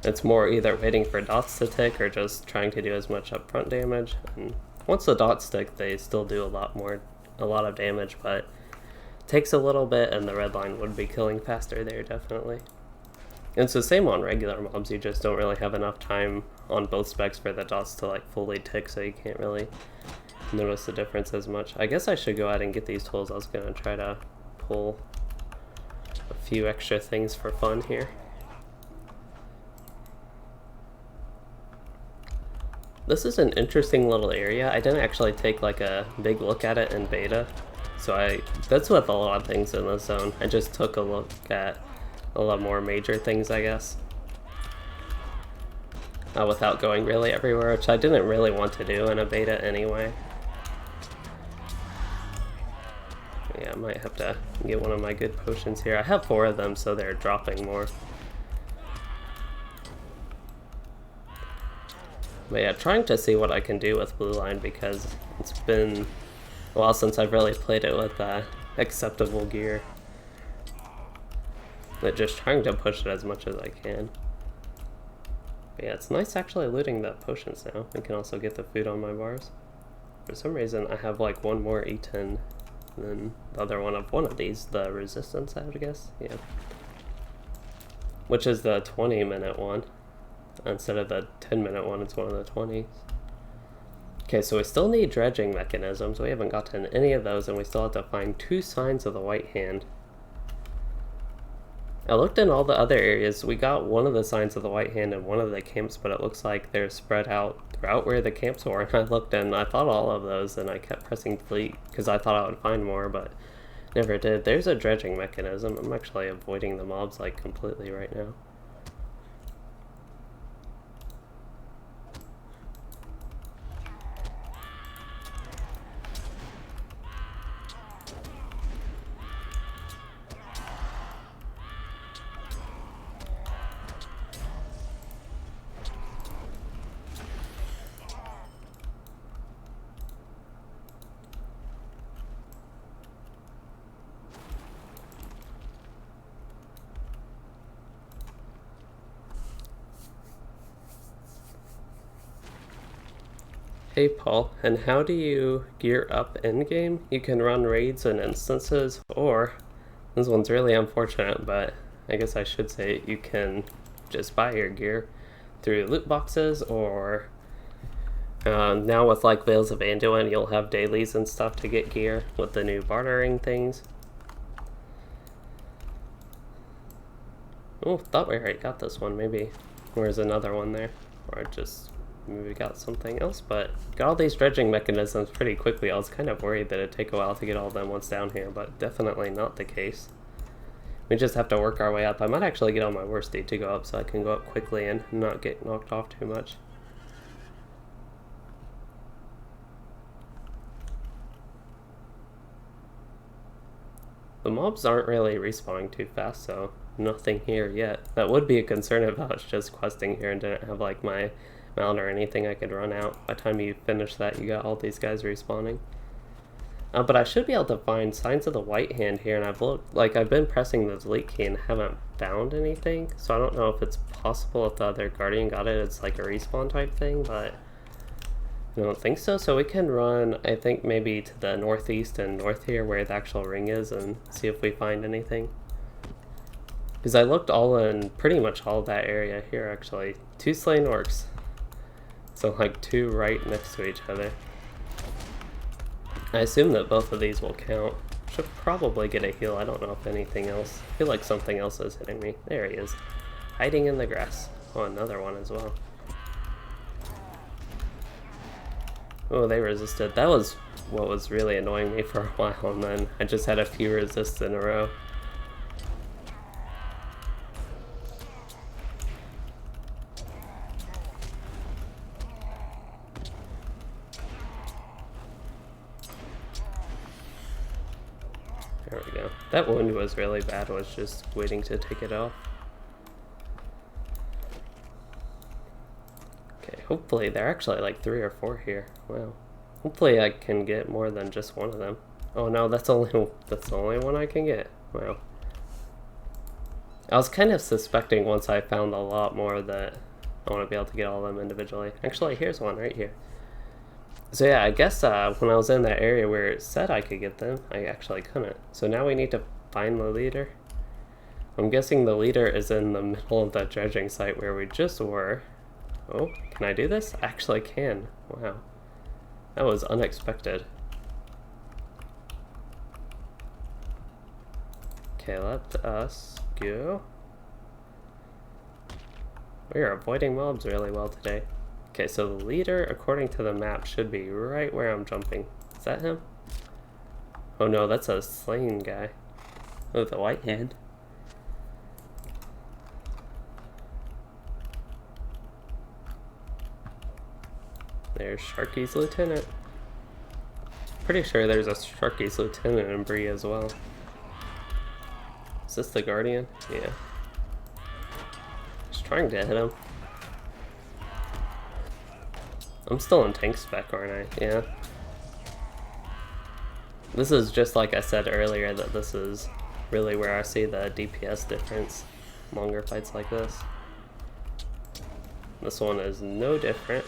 it's more either waiting for dots to tick or just trying to do as much upfront damage. And once the dots stick, they still do a lot of damage, but it takes a little bit, and the red line would be killing faster there, definitely. And it's the same on regular mobs, you just don't really have enough time on both specs for the dots to like fully tick, so you can't really notice the difference as much. I guess I should go ahead and get these tools. I was going to try to pull a few extra things for fun here. This is an interesting little area. I didn't actually take like a big look at it in beta, so that's with a lot of things in this zone. I just took a look at a lot more major things, I guess, without going really everywhere, which I didn't really want to do in a beta anyway. Yeah, I might have to get one of my good potions here. I have 4 of them, so they're dropping more. But yeah, trying to see what I can do with Blue Line, because it's been a while since I've really played it with acceptable gear. But just trying to push it as much as I can. But yeah, it's nice actually looting the potions now. I can also get the food on my bars. For some reason, I have like one more eaten than the other one of these, the resistance, I would guess. Yeah. Which is the 20-minute one. Instead of the 10-minute one, it's one of the 20s. Okay, so we still need dredging mechanisms. We haven't gotten any of those, and we still have to find 2 signs of the White Hand. I looked in all the other areas. We got one of the signs of the White Hand in one of the camps, but it looks like they're spread out throughout where the camps were. And I looked and I thought all of those, and I kept pressing delete because I thought I would find more, but never did. There's a dredging mechanism. I'm actually avoiding the mobs like completely right now. Hey Paul, and how do you gear up in-game? You can run raids and instances, or, this one's really unfortunate, but I guess I should say you can just buy your gear through loot boxes, or now with like Vales of Anduin, you'll have dailies and stuff to get gear with the new bartering things. Oh, thought we already got this one, maybe. Where's another one there? Or just maybe we got something else, but got all these dredging mechanisms pretty quickly. I was kind of worried that it'd take a while to get all of them once down here, but definitely not the case. We just have to work our way up. I might actually get on my worsted to go up so I can go up quickly and not get knocked off too much. The mobs aren't really respawning too fast, so nothing here yet. That would be a concern if I was just questing here and didn't have like my mount or anything I could run out. By the time you finish that, you got all these guys respawning. But I should be able to find signs of the White Hand here, and I've been pressing the delete key and haven't found anything, so I don't know if it's possible if the other Guardian got it, it's like a respawn type thing, but I don't think so. So we can run, I think, maybe to the northeast and north here where the actual ring is and see if we find anything. Because I looked all in pretty much all of that area here, actually. 2 slain orcs. So like 2 right next to each other. I assume that both of these will count. Should probably get a heal. I don't know if anything else. I feel like something else is hitting me. There he is. Hiding in the grass. Oh, another one as well. Oh, they resisted. That was what was really annoying me for a while, and then I just had a few resists in a row. There we go. That wound was really bad. I was just waiting to take it off. hopefully there are actually like 3 or 4 here. Wow. Hopefully I can get more than just one of them. Oh no, that's the only one I can get. Wow. I was kind of suspecting once I found a lot more that I want to be able to get all of them individually. Actually, here's one right here. So yeah, I guess when I was in that area where it said I could get them, I actually couldn't. So now we need to find the leader. I'm guessing the leader is in the middle of that dredging site where we just were. Oh, can I do this? I actually can. Wow. That was unexpected. Okay, let us go. We are avoiding mobs really well today. Okay, so the leader, according to the map, should be right where I'm jumping. Is that him? Oh no, that's a slain guy with a white hand. There's Sharky's lieutenant. Pretty sure there's a Sharky's lieutenant in Bree as well. Is this the Guardian? Yeah. Just trying to hit him. I'm still in tank spec, aren't I? Yeah. This is just like I said earlier, that this is really where I see the DPS difference. Longer fights like this. This one is no different.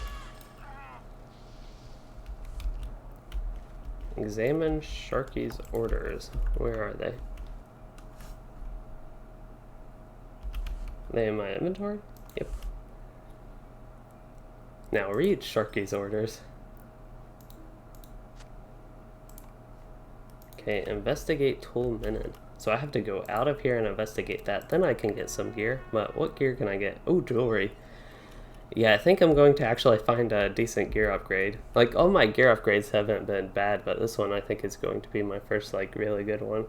Examine Sharky's orders. Where are they? Are they in my inventory? Yep. Now read Sharky's orders. Okay, investigate Tool Minen. So I have to go out of here and investigate that. Then I can get some gear. But what gear can I get? Oh, jewelry. Yeah, I think I'm going to actually find a decent gear upgrade. Like, all my gear upgrades haven't been bad, but this one I think is going to be my first, like, really good one.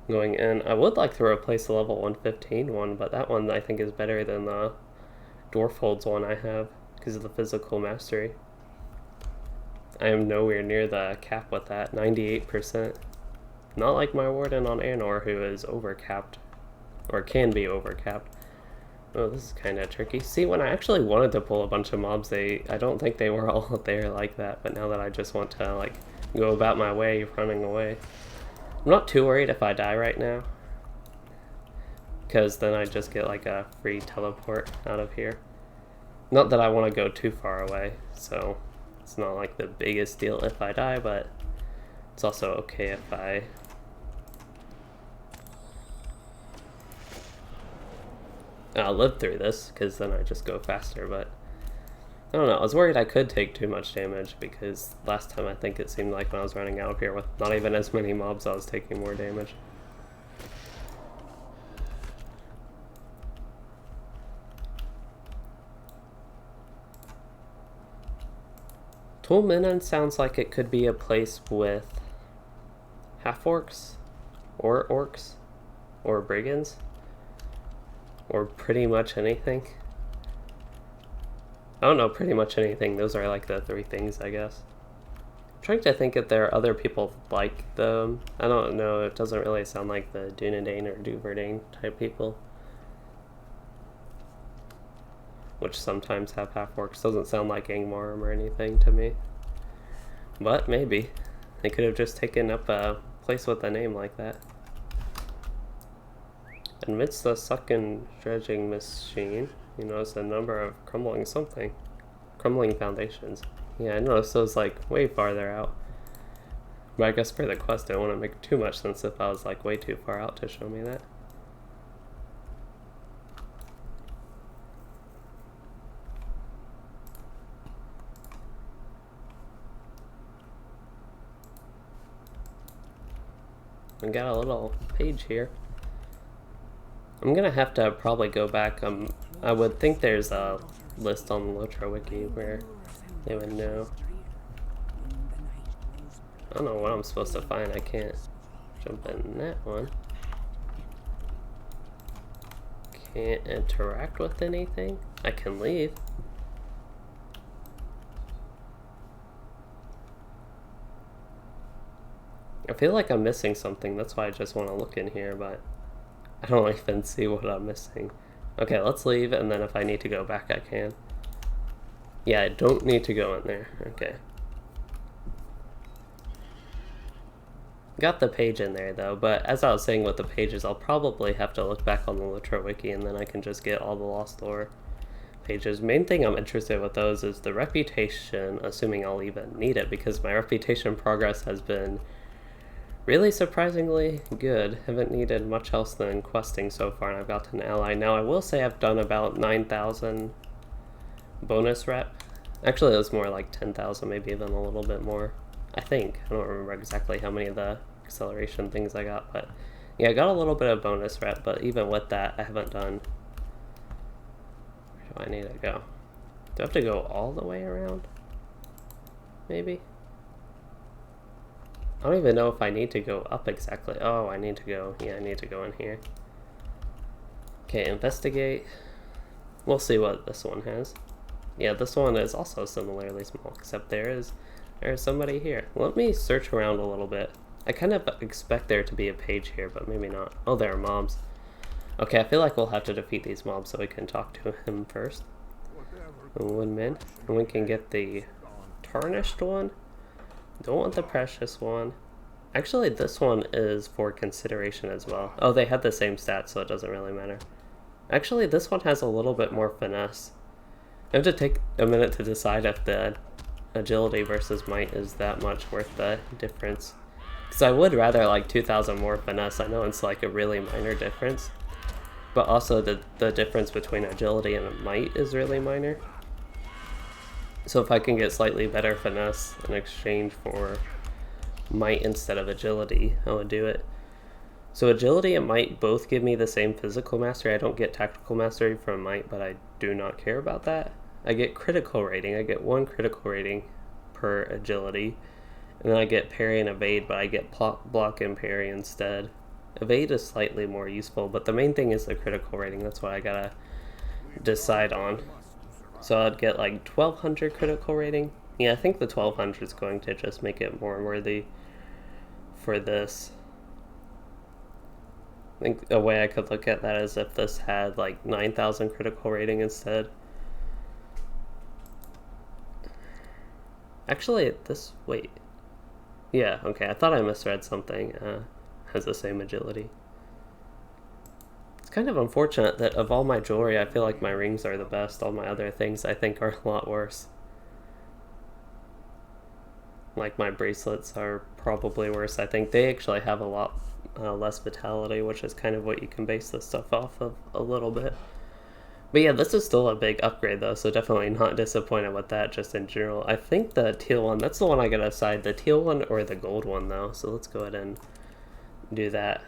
Going in. I would like to replace the level 115 one, but that one I think is better than the Dwarfholds one I have because of the physical mastery. I am nowhere near the cap with that, 98%. Not like my Warden on Anor, who is overcapped, or can be overcapped. Oh, this is kind of tricky. See, when I actually wanted to pull a bunch of mobs, I don't think they were all there like that, but now that I just want to, like, go about my way, running away. I'm not too worried if I die right now, because then I just get, like, a free teleport out of here. Not that I want to go too far away, so it's not, like, the biggest deal if I die, but it's also okay if I... I'll live through this, because then I just go faster, but I don't know, I was worried I could take too much damage, because last time I think it seemed like when I was running out of here with not even as many mobs, I was taking more damage. Tool Minen sounds like it could be a place with half-orcs, or orcs, or brigands. Or pretty much anything. I don't know, pretty much anything. Those are like the 3 things, I guess. I'm trying to think if there are other people like them. I don't know, it doesn't really sound like the Dunedain or Duverdane type people. Which sometimes have half-orcs. Doesn't sound like Angmar or anything to me. But maybe. They could have just taken up a place with a name like that. Amidst the sucking dredging machine, you notice a number of crumbling foundations. Yeah, I noticed those like way farther out. But I guess for the quest, I don't want to make too much sense if I was like way too far out to show me that. We got a little page here. I'm gonna have to probably go back. I would think there's a list on the LOTRO wiki where they would know. I don't know what I'm supposed to find. I can't jump in that one. Can't interact with anything. I can leave. I feel like I'm missing something. That's why I just want to look in here, but I don't even see what I'm missing. Okay, let's leave, and then if I need to go back, I can. Yeah, I don't need to go in there. Okay. Got the page in there though, but as I was saying with the pages, I'll probably have to look back on the LOTRO wiki and then I can just get all the Lost Lore pages. Main thing I'm interested with those is the reputation, assuming I'll even need it, because my reputation progress has been really surprisingly good. Haven't needed much else than questing so far, and I've got an ally. Now I will say I've done about 9,000 bonus rep. Actually, it was more like 10,000, maybe even a little bit more. I think. I don't remember exactly how many of the acceleration things I got, but yeah, I got a little bit of bonus rep, but even with that, I haven't done... Where do I need to go? Do I have to go all the way around? Maybe? I don't even know if I need to go up exactly. Oh, I need to go... Yeah, I need to go in here. Okay, investigate. We'll see what this one has. Yeah, this one is also similarly small, except there's somebody here. Let me search around a little bit. I kind of expect there to be a page here, but maybe not. Oh, there are mobs. Okay, I feel like we'll have to defeat these mobs so we can talk to him first. Woodman. And we can get the tarnished one. Don't want the precious one. Actually, this one is for consideration as well. Oh, they had the same stats, so it doesn't really matter. Actually, this one has a little bit more finesse. I have to take a minute to decide if the agility versus might is that much worth the difference. Because I would rather like 2,000 more finesse. I know it's like a really minor difference. But also the difference between agility and might is really minor. So if I can get slightly better finesse in exchange for might instead of agility, I would do it. So agility and might both give me the same physical mastery. I don't get tactical mastery from might, but I do not care about that. I get critical rating. I get 1 critical rating per agility. And then I get parry and evade, but I get block and parry instead. Evade is slightly more useful, but the main thing is the critical rating. That's what I gotta decide on. So I'd get like 1200 critical rating. Yeah, I think the 1200 is going to just make it more worthy for this. I think a way I could look at that is if this had like 9,000 critical rating instead. Actually, wait. Yeah, okay, I thought I misread something. Has the same agility. It's kind of unfortunate that of all my jewelry, I feel like my rings are the best. All my other things I think are a lot worse. Like my bracelets are probably worse. I think they actually have a lot less vitality, which is kind of what you can base this stuff off of a little bit. But yeah, this is still a big upgrade though, so definitely not disappointed with that just in general. I think the teal one, that's the one I gotta decide, the teal one or the gold one though, so let's go ahead and do that.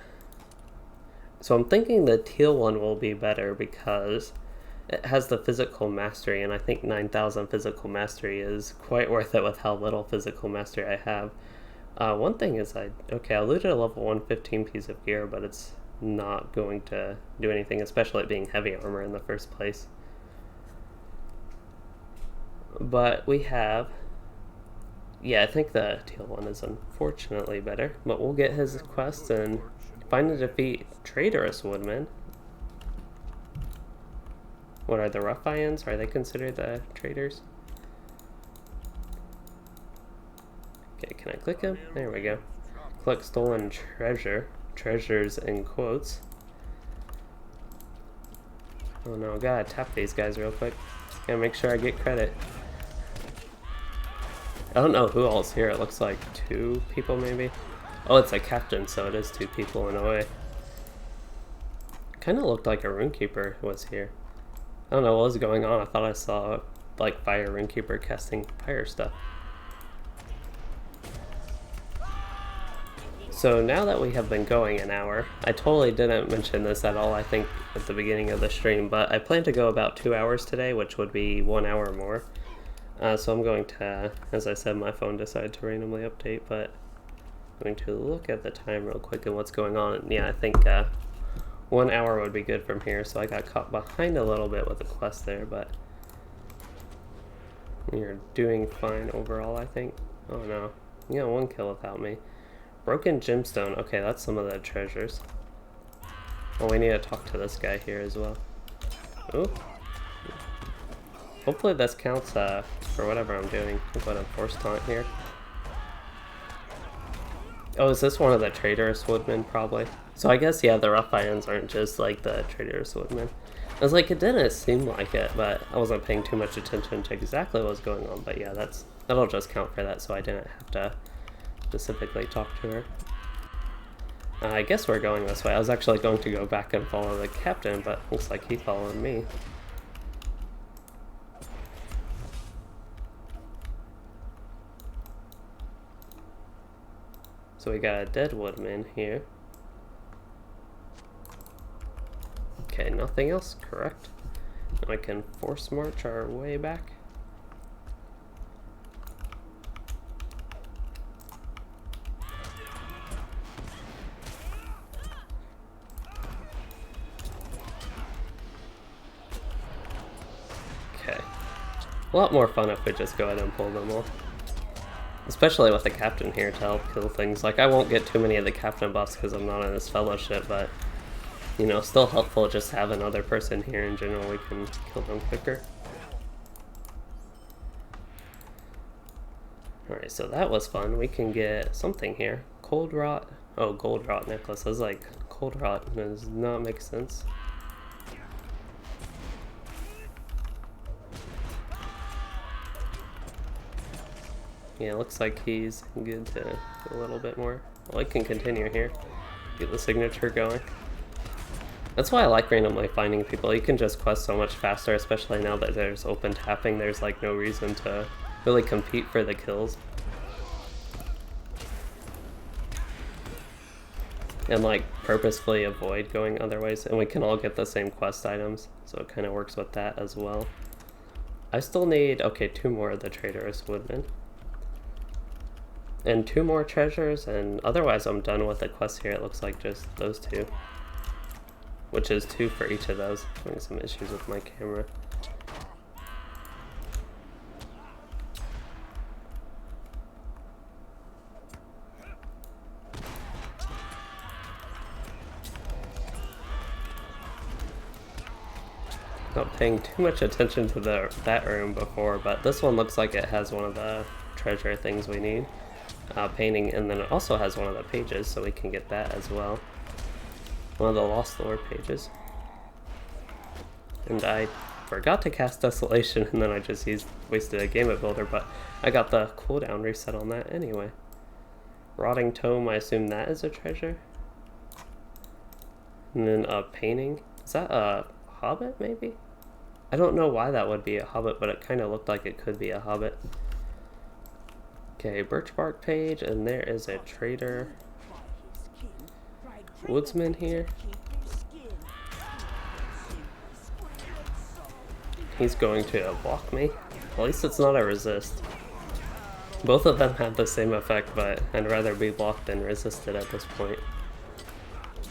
So I'm thinking the teal one will be better because it has the physical mastery, and I think 9,000 physical mastery is quite worth it with how little physical mastery I have. One thing is I looted a level 115 piece of gear, but it's not going to do anything, especially it being heavy armor in the first place. But we have, yeah, I think the teal one is unfortunately better, but we'll get his quest and find and defeat traitorous woodmen. What are the Ruffians? Are they considered the traitors? Okay, can I click him? There we go. Collect stolen treasure. Treasures in quotes. Oh no, gotta tap these guys real quick. Gotta make sure I get credit. I don't know who all's here. It looks like 2 people maybe. Oh, it's a captain, so it is 2 people in a way. Kinda looked like a runekeeper was here. I don't know what was going on. I thought I saw like fire runekeeper casting fire stuff. So now that we have been going an hour, I totally didn't mention this at all, I think, at the beginning of the stream, but I plan to go about 2 hours today, which would be 1 hour more. So I'm going to, as I said, my phone decided to randomly update, but I'm going to look at the time real quick and what's going on. And yeah, I think 1 hour would be good from here, so I got caught behind a little bit with the quest there, but you're doing fine overall, I think. Oh no, you got 1 kill without me. Broken gemstone. Okay, that's some of the treasures. Oh, we need to talk to this guy here as well. Ooh. Hopefully this counts for whatever I'm doing. I'm going to force taunt here. Oh, is this one of the traitorous woodmen? Probably. So I guess, yeah, the rough irons aren't just like the traitorous woodmen. I was like, it didn't seem like it, but I wasn't paying too much attention to exactly what was going on. But yeah, that'll just count for that, so I didn't have to specifically talk to her. I guess we're going this way. I was actually going to go back and follow the captain, but looks like he followed me. So we got a dead woodman here. Okay, nothing else, correct? Now I can force march our way back. Okay. A lot more fun if we just go ahead and pull them all. Especially with the captain here to help kill things. Like, I won't get too many of the captain buffs because I'm not in this fellowship, but, you know, still helpful just have another person here in general. We can kill them quicker. Alright, so that was fun. We can get something here. Cold rot. Oh, gold rot necklace. I was like, cold rot does not make sense. Yeah, looks like he's good to a little bit more. Well, I can continue here. Get the signature going. That's why I like randomly finding people. You can just quest so much faster, especially now that there's open tapping. There's like no reason to really compete for the kills. And like purposefully avoid going other ways. And we can all get the same quest items, so it kind of works with that as well. I still need, okay, 2 more of the traitorous woodmen. And 2 more treasures, and otherwise I'm done with the quest here. It looks like just those 2. Which is 2 for each of those. Having some issues with my camera. Not paying too much attention to that room before, but this one looks like it has one of the treasure things we need. Painting, and then it also has one of the pages, so we can get that as well. One of the Lost Lore pages. And I forgot to cast Desolation, and then I just wasted a Game Builder, but I got the cooldown reset on that anyway. Rotting Tome, I assume that is a treasure. And then a painting. Is that a hobbit, maybe? I don't know why that would be a hobbit, but it kind of looked like it could be a hobbit. Okay, birch bark page, and there is a trader woodsman here. He's going to block me. At least it's not a resist. Both of them have the same effect, but I'd rather be blocked than resisted at this point.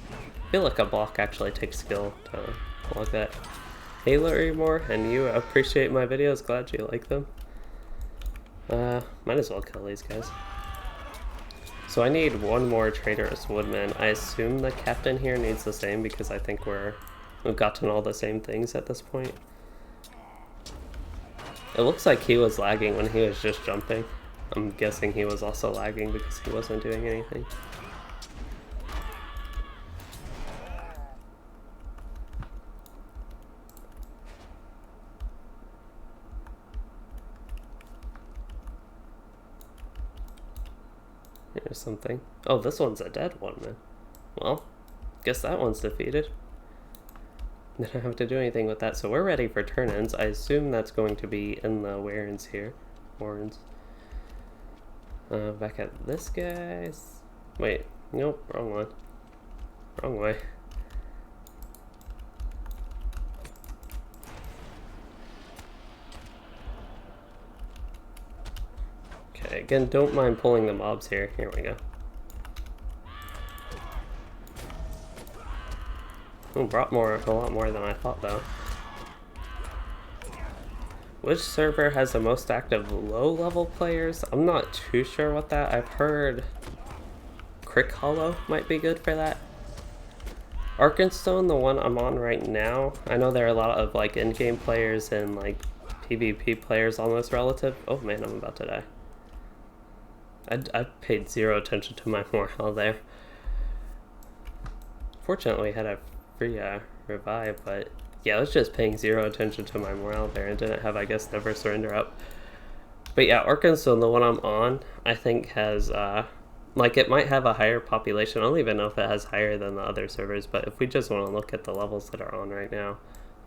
I feel like a block actually takes skill to block that. Hey Larry Moore, and you appreciate my videos, glad you like them. Might as well kill these guys. So I need 1 more traitorous woodman. I assume the captain here needs the same because I think we've gotten all the same things at this point. It looks like he was lagging when he was just jumping. I'm guessing he was also lagging because he wasn't doing anything. Here's something. Oh, this one's a dead one, man. Well, guess that one's defeated. Didn't have to do anything with that, so we're ready for turn-ins. I assume that's going to be in the Warrens here. Warrens. Back at this guy's. Wait, nope, wrong one. Wrong way. Okay, again, don't mind pulling the mobs here. Here we go. Oh, brought a lot more than I thought though. Which server has the most active low-level players? I'm not too sure what that. I've heard Crick Hollow might be good for that. Arkenstone, the one I'm on right now, I know there are a lot of like in-game players and like PvP players almost relative. Oh man, I'm about to die. I paid zero attention to my morale there. Fortunately, I had a free revive, but yeah, I was just paying zero attention to my morale there and didn't have, I guess, Never Surrender up. But yeah, Arkansas, the one I'm on, I think has, like, it might have a higher population. I don't even know if it has higher than the other servers, but if we just want to look at the levels that are on right now,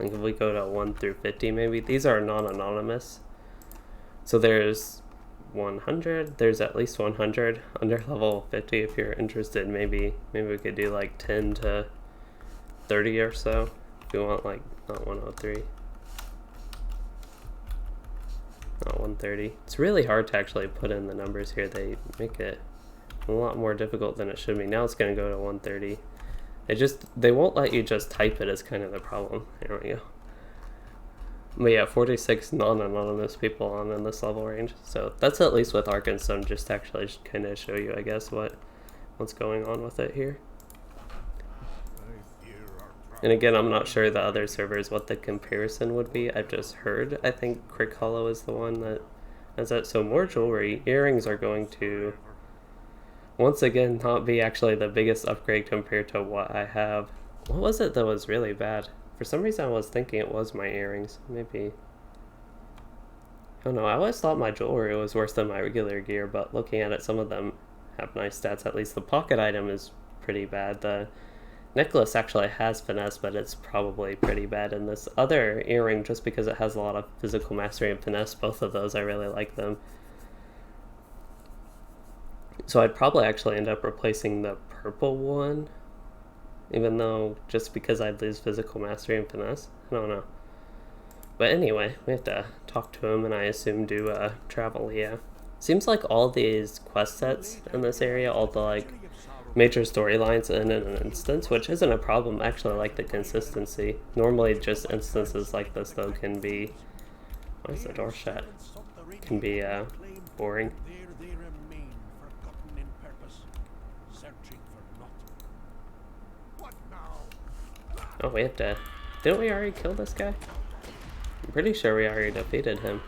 like if we go to 1 through 50 maybe, these are non-anonymous. So there's 100, there's at least 100 under level 50 if you're interested. Maybe we could do like 10 to 30 or so if you want, like not 103, not 130. It's really hard to actually put in the numbers here. They make it a lot more difficult than it should be. Now it's going to go to 130. They won't let you just type it, is kind of the problem. There we go. But yeah, 46 non-anonymous people on in this level range. So that's at least with Arkansas, just to actually kind of show you, I guess, what's going on with it here. And again, I'm not sure the other servers what the comparison would be. I've just heard. I think Crick Hollow is the one that has that. So more jewelry. Earrings are going to, once again, not be actually the biggest upgrade compared to what I have. What was it that was really bad? For some reason I was thinking it was my earrings. Maybe. I don't know. I always thought my jewelry was worse than my regular gear, but looking at it, some of them have nice stats. At least the pocket item is pretty bad. The necklace actually has finesse, but it's probably pretty bad. And this other earring, just because it has a lot of physical mastery and finesse, both of those, I really like them. So I'd probably actually end up replacing the purple one, even though just because I'd lose physical mastery and finesse. I don't know. But anyway, we have to talk to him and I assume do travel, yeah. Seems like all these quest sets in this area, all the like major storylines in an instance, which isn't a problem. I actually like the consistency. Normally just instances like this though can be, why is the door shut? Can be boring. Oh, we have to, didn't we already kill this guy? I'm pretty sure we already defeated him.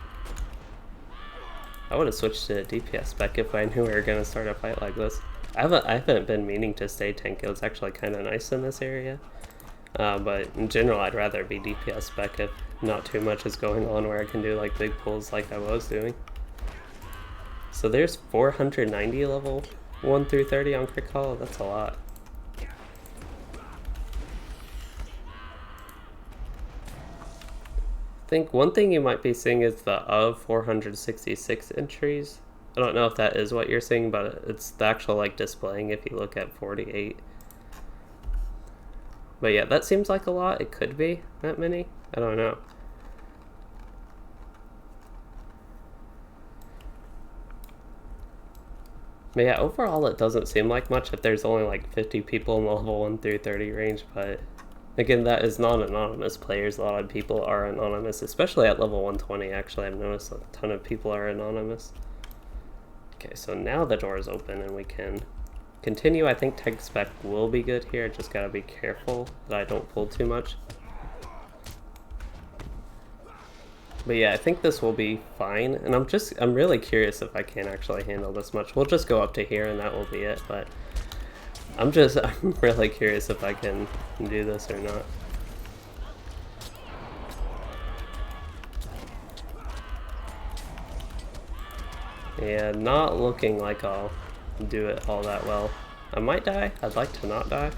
I would have switched to DPS spec if I knew we were going to start a fight like this. I haven't been meaning to stay tank. It was actually kind of nice in this area. But in general, I'd rather be DPS spec if not too much is going on where I can do like big pulls like I was doing. So there's 490 level 1 through 30 on Crick Hollow. That's a lot. I think one thing you might be seeing is the of 466 entries. I don't know if that is what you're seeing, but it's the actual like displaying if you look at 48. But yeah, that seems like a lot. It could be that many. I don't know. But yeah, overall it doesn't seem like much if there's only like 50 people in the level 1 through 30 range, but again, that is non-anonymous players. A lot of people are anonymous, especially at level 120. Actually, I've noticed a ton of people are anonymous. Okay, so now the door is open and we can continue. I think tech spec will be good here. Just gotta be careful that I don't pull too much. But yeah, I think this will be fine. And I'm really curious if I can actually handle this much. We'll just go up to here and that will be it. But I'm really curious if I can do this or not. Yeah, not looking like I'll do it all that well. I might die. I'd like to not die.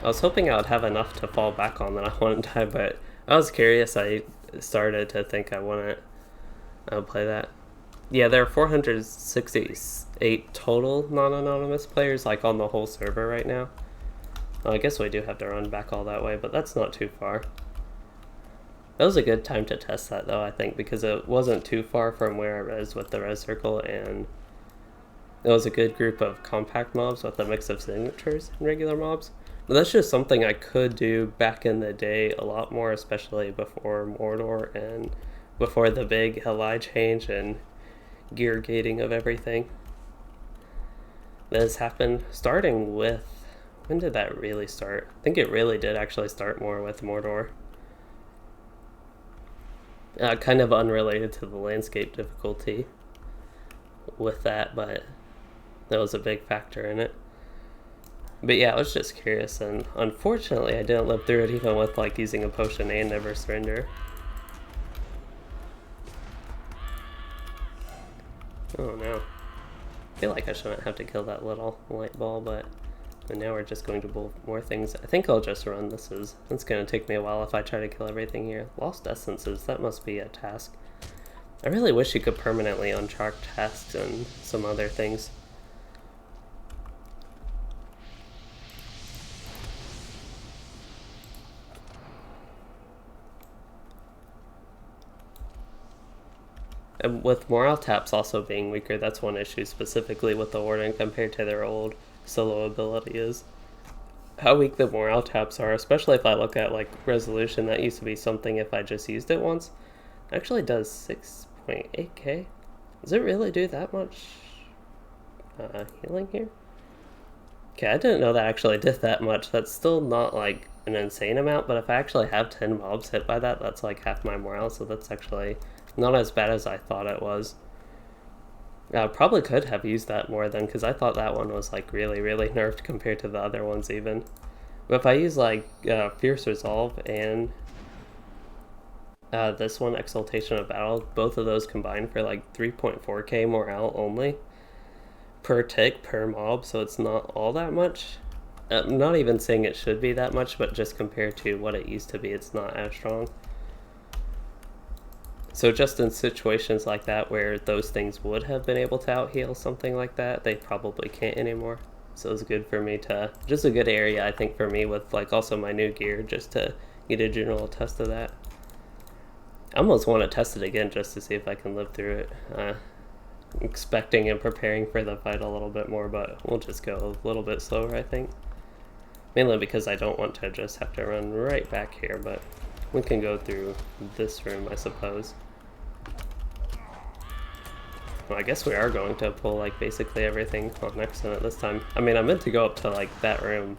I was hoping I would have enough to fall back on that I wouldn't die, but I was curious. I started to think I wouldn't play that. Yeah, there are 468 total non-anonymous players, like on the whole server right now. Well, I guess we do have to run back all that way, but that's not too far. That was a good time to test that though, I think, because it wasn't too far from where I res with the res circle, and it was a good group of compact mobs with a mix of signatures and regular mobs. But that's just something I could do back in the day a lot more, especially before Mordor and before the big LI change and gear gating of everything. This happened starting with, when did that really start? I think it really did actually start more with Mordor. Kind of unrelated to the landscape difficulty with that, but that was a big factor in it. But yeah, I was just curious, and unfortunately I didn't live through it even with like using a potion and never surrender. Oh no. I feel like I shouldn't have to kill that little light ball, but now we're just going to pull more things. I think I'll just run. It's going to take me a while if I try to kill everything here. Lost essences, that must be a task. I really wish you could permanently untrack tasks and some other things. And with morale taps also being weaker, that's one issue specifically with the Warden compared to their old solo ability is how weak the morale taps are, especially if I look at like resolution. That used to be something if I just used it once. It actually does 6.8k. Does it really do that much healing here? Okay, I didn't know that actually did that much. That's still not like an insane amount, but if I actually have 10 mobs hit by that, that's like half my morale, so that's actually not as bad as I thought it was. I probably could have used that more then, because I thought that one was like really, really nerfed compared to the other ones even. But if I use like Fierce Resolve and this one, Exaltation of Battle, both of those combined for like 3.4k morale only per tick per mob, so it's not all that much. I'm not even saying it should be that much, but just compared to what it used to be, it's not as strong. So just in situations like that where those things would have been able to out-heal something like that, they probably can't anymore. So it's good for me to, just a good area I think for me with like also my new gear, just to get a general test of that. I almost want to test it again just to see if I can live through it. Expecting and preparing for the fight a little bit more, but we'll just go a little bit slower I think. Mainly because I don't want to just have to run right back here, but we can go through this room I suppose. Well, I guess we are going to pull like basically everything on next in it this time. I mean, I meant to go up to like that room,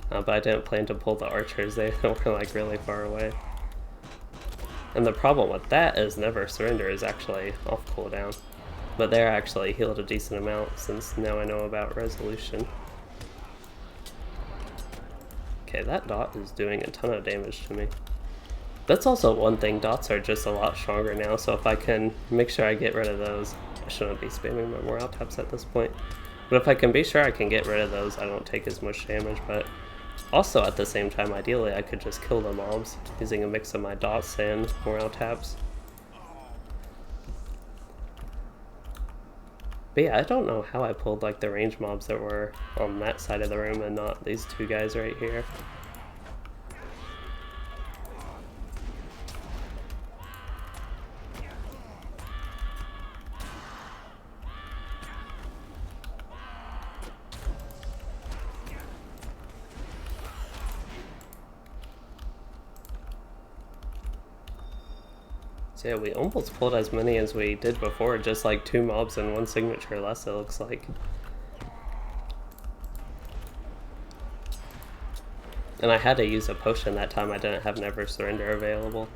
but I didn't plan to pull the archers. They were like really far away. And the problem with that is Never Surrender is actually off cooldown. But they're actually healed a decent amount since now I know about resolution. Okay, that dot is doing a ton of damage to me. That's also one thing, dots are just a lot stronger now, so if I can make sure I get rid of those, I shouldn't be spamming my morale taps at this point. But if I can be sure I can get rid of those, I don't take as much damage, but also at the same time, ideally I could just kill the mobs using a mix of my dots and morale taps. But yeah, I don't know how I pulled like the range mobs that were on that side of the room and not these two guys right here. So yeah, we almost pulled as many as we did before, just like 2 mobs and 1 signature less, it looks like. And I had to use a potion that time, I didn't have Never Surrender available.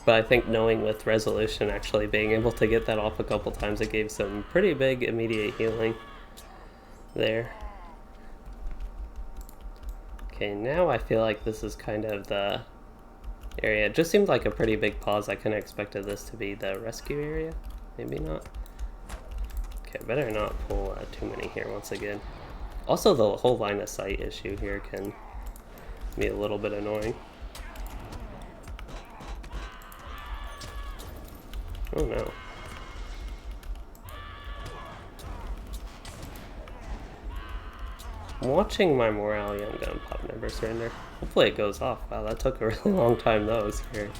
But I think knowing with resolution, actually being able to get that off a couple times, it gave some pretty big immediate healing there. Okay, now I feel like this is kind of the area. It just seemed like a pretty big pause. I kind of expected this to be the rescue area. Maybe not. Okay, better not pull too many here once again. Also, the whole line of sight issue here can be a little bit annoying. Oh no. I'm watching my morale. Yeah, I'm gonna pop Never Surrender. Hopefully it goes off. Wow, that took a really long time though. It was scary.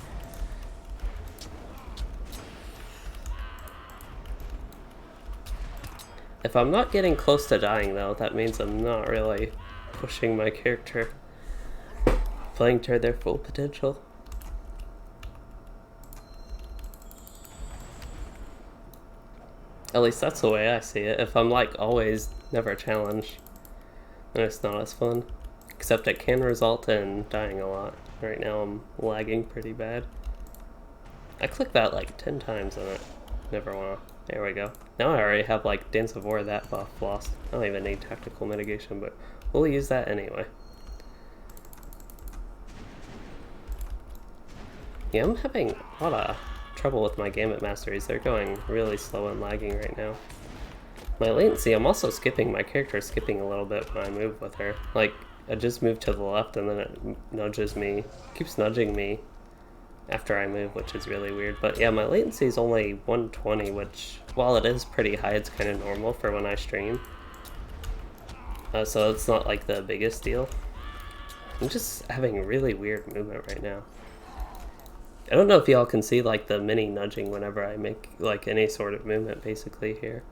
If I'm not getting close to dying though, that means I'm not really pushing my character, playing to their full potential. At least that's the way I see it. If I'm like always never challenged, then it's not as fun. except it can result in dying a lot. Right now I'm lagging pretty bad. I clicked that like 10 times and it never went off. There we go. Now I already have like Dance of War, that buff lost. I don't even need tactical mitigation, but we'll use that anyway. Yeah, I'm having a lot of trouble with my Gambit masteries. They're going really slow and lagging right now. My latency, I'm also skipping, my character is skipping a little bit when I move with her. Like, I just move to the left and then it nudges me, keeps nudging me after I move, which is really weird. But yeah, my latency is only 120, which, while it is pretty high, it's kind of normal for when I stream. So it's not like the biggest deal. I'm just having really weird movement right now. I don't know if y'all can see like the mini nudging whenever I make like any sort of movement basically here.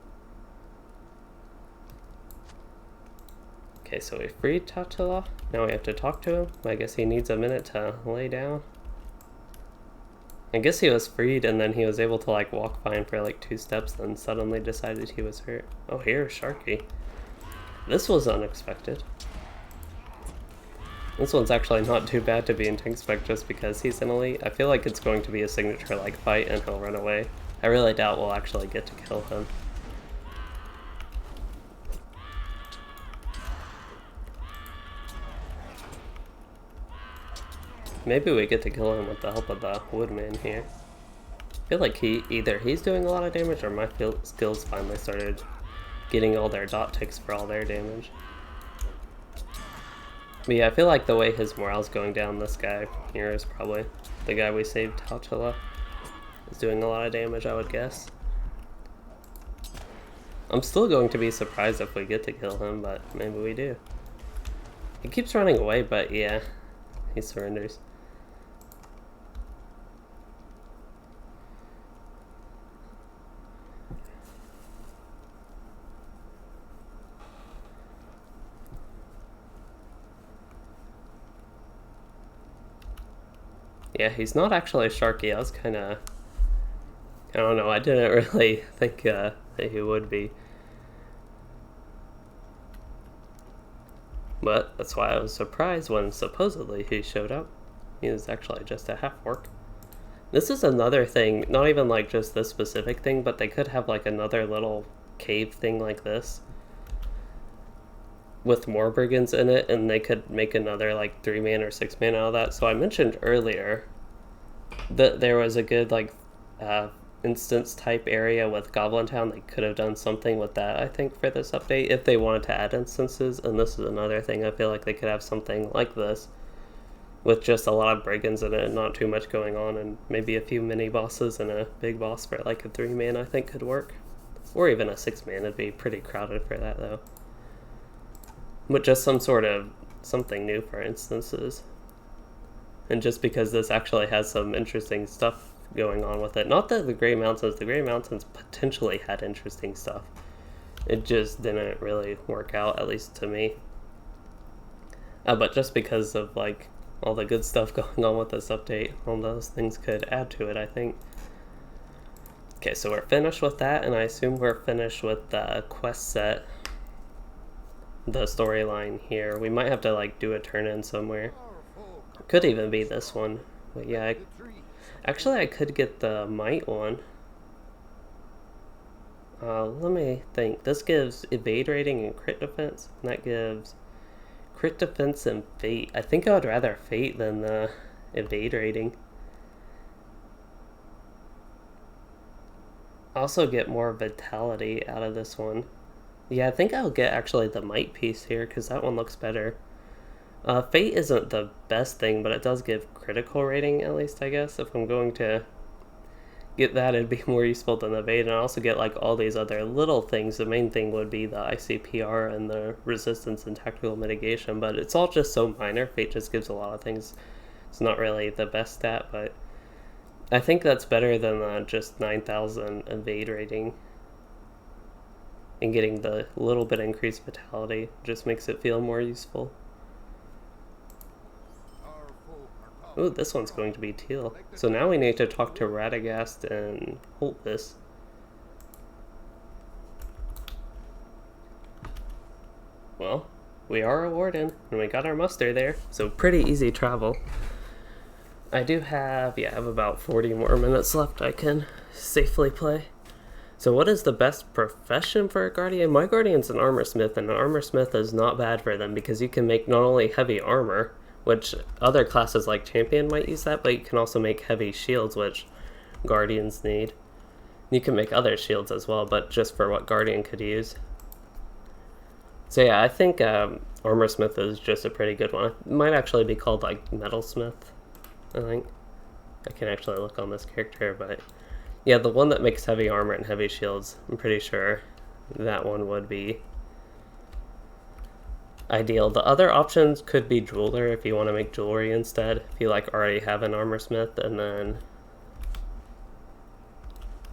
Okay, so we freed Tatila. Now we have to talk to him. I guess he needs a minute to lay down. I guess he was freed and then he was able to like walk fine for like 2 steps, then suddenly decided he was hurt. Oh, here's Sharky. This was unexpected. This one's actually not too bad to be in tank spec just because he's an elite. I feel like it's going to be a signature like fight and he'll run away. I really doubt we'll actually get to kill him. Maybe we get to kill him with the help of the woodman here. I feel like he's doing a lot of damage or my skills finally started getting all their dot ticks for all their damage. But yeah, I feel like the way his morale's going down, this guy here is probably the guy we saved, Tatila, is doing a lot of damage, I would guess. I'm still going to be surprised if we get to kill him, but maybe we do. He keeps running away, but yeah, he surrenders. Yeah, he's not actually Sharky. I was kind of... I don't know, I didn't really think that he would be. But that's why I was surprised when supposedly he showed up. He was actually just a half-orc. This is another thing, not even like just this specific thing, but they could have like another little cave thing like this with more brigands in it, and they could make another like 3-man or 6-man out of that. So I mentioned earlier that there was a good like instance type area with Goblin Town. They could have done something with that, I think, for this update if they wanted to add instances. And this is another thing. I feel like they could have something like this with just a lot of brigands in it and not too much going on, and maybe a few mini bosses and a big boss for like a 3-man I think could work, or even a 6-man. It'd be pretty crowded for that though. But just some sort of something new for instances. And just because this actually has some interesting stuff going on with it. Not that the Grey Mountains potentially had interesting stuff. It just didn't really work out, at least to me. But just because of like all the good stuff going on with this update, all those things could add to it, I think. Okay, so we're finished with that, and I assume we're finished with the quest set. The storyline here. We might have to like do a turn-in somewhere. Could even be this one. But yeah, actually I could get the might one. Let me think. This gives evade rating and crit defense, and that gives crit defense and fate. I think I would rather fate than the evade rating. Also get more vitality out of this one. Yeah, I think I'll get actually the might piece here because that one looks better. Fate isn't the best thing, but it does give critical rating, at least, I guess. If I'm going to get that, it'd be more useful than the evade. And I also get like all these other little things. The main thing would be the ICPR and the resistance and tactical mitigation, but it's all just so minor. Fate just gives a lot of things. It's not really the best stat, but I think that's better than just 9,000 evade rating. And getting the little bit increased vitality just makes it feel more useful. Ooh, this one's going to be teal. So now we need to talk to Radagast and Holtvis. Well, we are a warden, and we got our muster there, so pretty easy travel. I do have, I have about 40 more minutes left I can safely play. So what is the best profession for a guardian? My guardian's an armor smith, and an armor smith is not bad for them because you can make not only heavy armor, which other classes like champion might use that, but you can also make heavy shields, which guardians need. You can make other shields as well, but just for what guardian could use. So yeah, I think armor smith is just a pretty good one. It might actually be called like metal smith, I think. I can actually look on this character, but yeah, the one that makes heavy armor and heavy shields, I'm pretty sure that one would be ideal. The other options could be jeweler if you want to make jewelry instead, if you like already have an armor smith. And then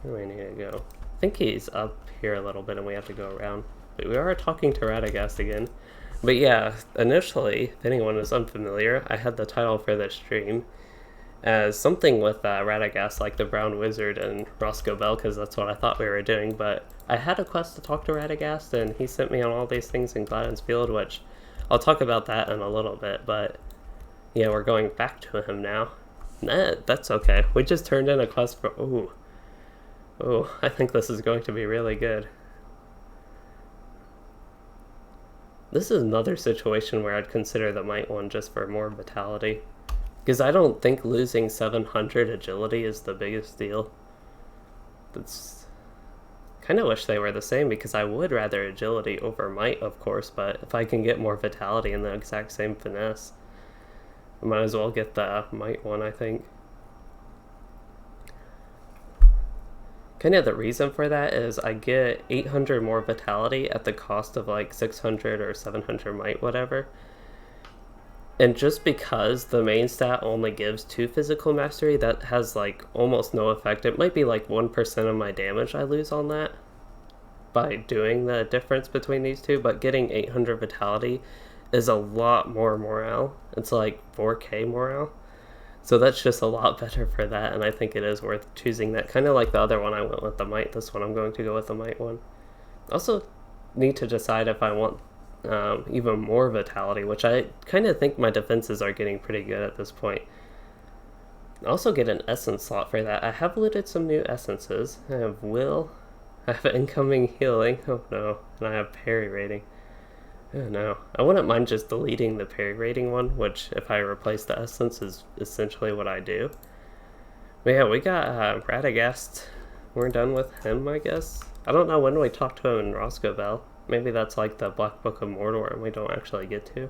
where do we need to go? I think he's up here a little bit and we have to go around, but we are talking to Radagast again. But yeah, initially, if anyone is unfamiliar, I had the title for this stream as something with Radagast, like the Brown Wizard and Roscoe Bell, because that's what I thought we were doing. But I had a quest to talk to Radagast, and he sent me on all these things in Gladden's Field, which I'll talk about that in a little bit. But yeah, we're going back to him now. Nah, that's okay. We just turned in a quest for... Oh, I think this is going to be really good. This is another situation where I'd consider the Might one just for more vitality. Because I don't think losing 700 agility is the biggest deal. That's... kind of wish they were the same, because I would rather agility over might, of course, but if I can get more vitality and the exact same finesse, I might as well get the might one, I think. Kind of the reason for that is I get 800 more vitality at the cost of like 600 or 700 might, whatever. And just because the main stat only gives 2 physical mastery, that has like almost no effect. It might be like 1% of my damage I lose on that by doing the difference between these two, but getting 800 vitality is a lot more morale. It's like 4k morale. So that's just a lot better for that, and I think it is worth choosing that. Kind of like the other one, I went with the might. This one I'm going to go with the might one. Also need to decide if I want even more vitality, which I kind of think my defenses are getting pretty good at this point. I also get an essence slot for that. I have looted some new essences. I have will, I have incoming healing, oh no, and I have parry rating. Oh no, I wouldn't mind just deleting the parry rating one, which if I replace the essence is essentially what I do. But yeah, we got Radagast. We're done with him, I guess. I don't know when we talked to him in Roscoe Bell. Maybe that's like the Black Book of Mordor and we don't actually get to,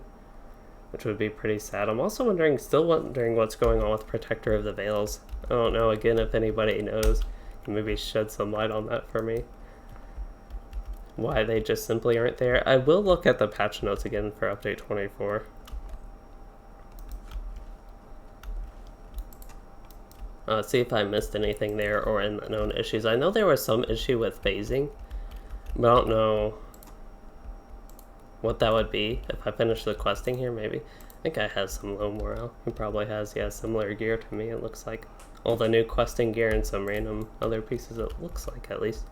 which would be pretty sad. I'm also still wondering what's going on with Protector of the Vales. I don't know, again, if anybody knows, can maybe shed some light on that for me. Why they just simply aren't there. I will look at the patch notes again for update 24. See if I missed anything there or in the known issues. I know there was some issue with phasing, but I don't know what that would be. If I finish the questing here, maybe. I think I has some low morale. He probably has, yeah, similar gear to me. It looks like all the new questing gear and some random other pieces, it looks like, at least.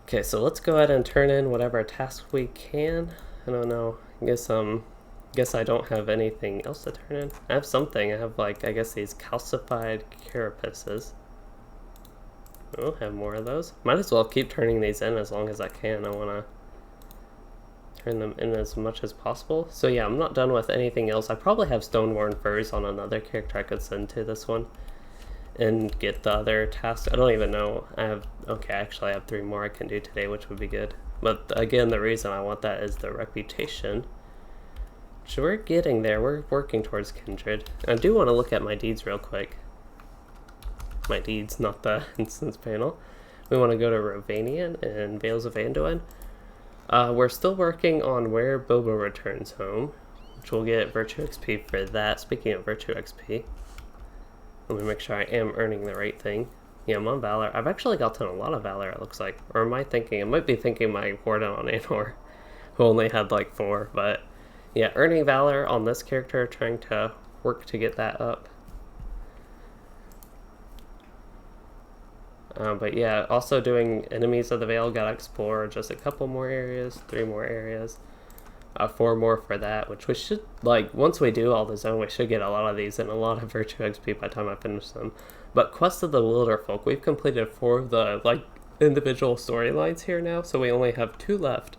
Okay, so let's go ahead and turn in whatever tasks we can. I don't know. Guess I don't have anything else to turn in. I have something. I have, like, I guess these calcified carapaces. I'll have more of those. Might as well keep turning these in as long as I can. I want to turn them in as much as possible. So yeah, I'm not done with anything else. I probably have Stoneworn Furs on another character I could send to this one and get the other tasks. I don't even know. Okay, actually I have 3 more I can do today, which would be good. But again, the reason I want that is the reputation. So we're getting there. We're working towards Kindred. I do want to look at my deeds real quick. My deeds, not the instance panel. We want to go to Rovanian and Vales of Anduin. We're still working on where Bobo returns home, which we'll get Virtue XP for that. Speaking of Virtue XP, let me make sure I am earning the right thing. Yeah, I'm on Valor. I've actually gotten a lot of Valor, it looks like. Or am I thinking? I might be thinking my Warden on Anor, who only had like 4, but yeah, earning Valor on this character, trying to work to get that up. But yeah, also doing Enemies of the Vale, gotta explore just a couple more areas, 3 more areas. 4 more for that, which we should, like, once we do all the zone, we should get a lot of these and a lot of Virtue XP by the time I finish them. But Quest of the Wilderfolk, we've completed 4 of the, like, individual storylines here now, so we only have 2 left.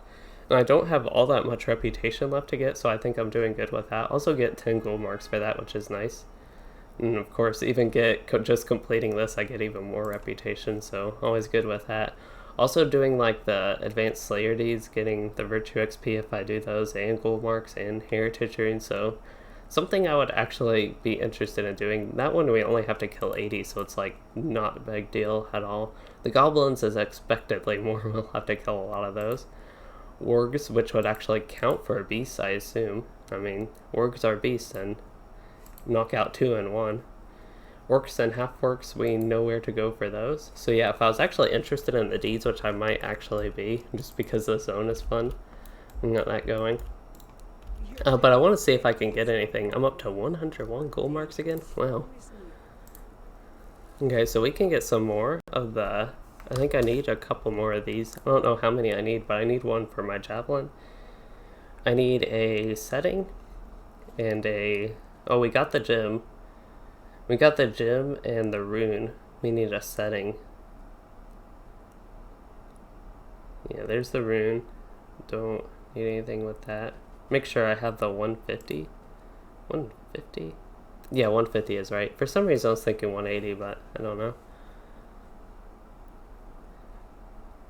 And I don't have all that much reputation left to get, so I think I'm doing good with that. Also get 10 gold marks for that, which is nice. And of course, even just completing this, I get even more reputation, so always good with that. Also doing like the advanced slayer deeds, getting the virtue XP if I do those, and gold marks and heritage runes, so something I would actually be interested in doing. That one we only have to kill 80, so it's like not a big deal at all. The goblins is expectedly more, we'll have to kill a lot of those. Orcs, which would actually count for beasts, I assume. I mean, orcs are beasts and knock out 2 in 1. Orcs and half-orcs, we know where to go for those. So yeah, if I was actually interested in the deeds, which I might actually be, just because the zone is fun, and got that going. But I want to see if I can get anything. I'm up to 101 gold marks again. Wow. Okay, so we can get some more of the... I think I need a couple more of these. I don't know how many I need, but I need 1 for my javelin. I need a setting and a... Oh, we got the gem. We got the gem and the rune. We need a setting. Yeah, there's the rune. Don't need anything with that. Make sure I have the 150. 150? Yeah, 150 is right. For some reason I was thinking 180, but I don't know.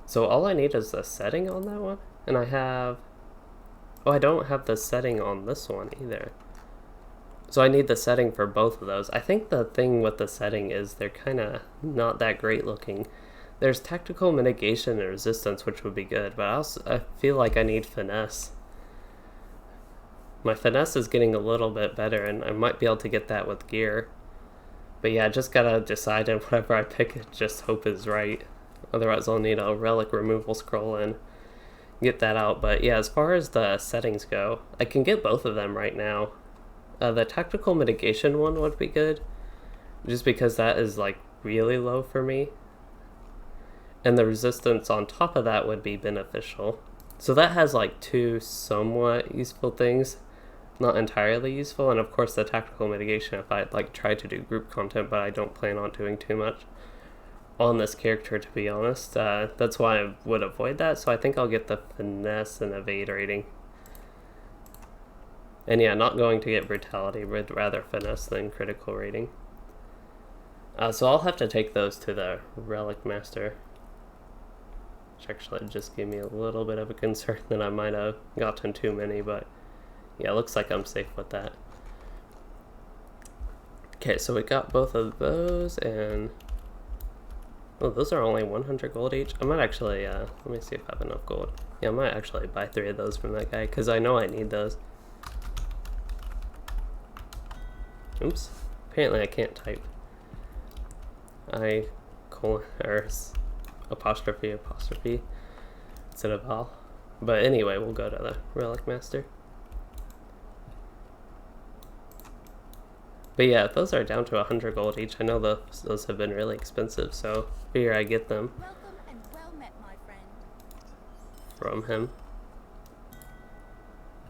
So all I need is the setting on that one. And I have... Oh, I don't have the setting on this one either. So I need the setting for both of those. I think the thing with the setting is they're kind of not that great looking. There's tactical mitigation and resistance, which would be good, but I feel like I need finesse. My finesse is getting a little bit better, and I might be able to get that with gear. But yeah, I just gotta decide, and whatever I pick, just hope is right. Otherwise I'll need a relic removal scroll and get that out. But yeah, as far as the settings go, I can get both of them right now. The tactical mitigation one would be good, just because that is like really low for me. And the resistance on top of that would be beneficial. So that has like 2 somewhat useful things, not entirely useful. And of course the tactical mitigation if I like try to do group content, but I don't plan on doing too much on this character, to be honest. That's why I would avoid that. So I think I'll get the finesse and evade rating. And yeah, not going to get brutality, but rather finesse than critical rating. So I'll have to take those to the relic master, which actually just gave me a little bit of a concern that I might have gotten too many, but yeah, it looks like I'm safe with that. Okay, so we got both of those, and oh, those are only 100 gold each. I might actually, let me see if I have enough gold. Yeah, I might actually buy 3 of those from that guy, because I know I need those. Oops, apparently I can't type. Apostrophe instead of Val. But anyway, we'll go to the relic master. But yeah, those are down to 100 gold each. I know those have been really expensive, so figure I get them. Welcome and well met, my friend. From him.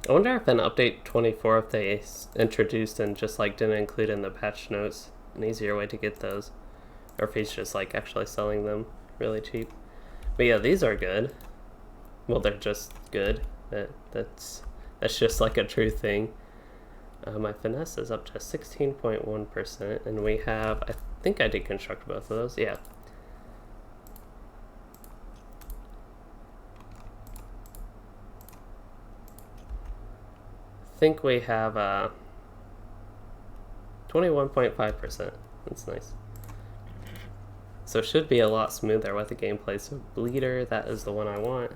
I wonder if in update 24 if they introduced and just like didn't include in the patch notes an easier way to get those, or if he's just like actually selling them really cheap. But yeah, these are good. Well, they're just good. That's just like a true thing. My finesse is up to 16.1%, and we have, I think I did construct both of those. Yeah. I think we have 21.5%. That's nice. So it should be a lot smoother with the gameplay. So Bleeder, that is the one I want.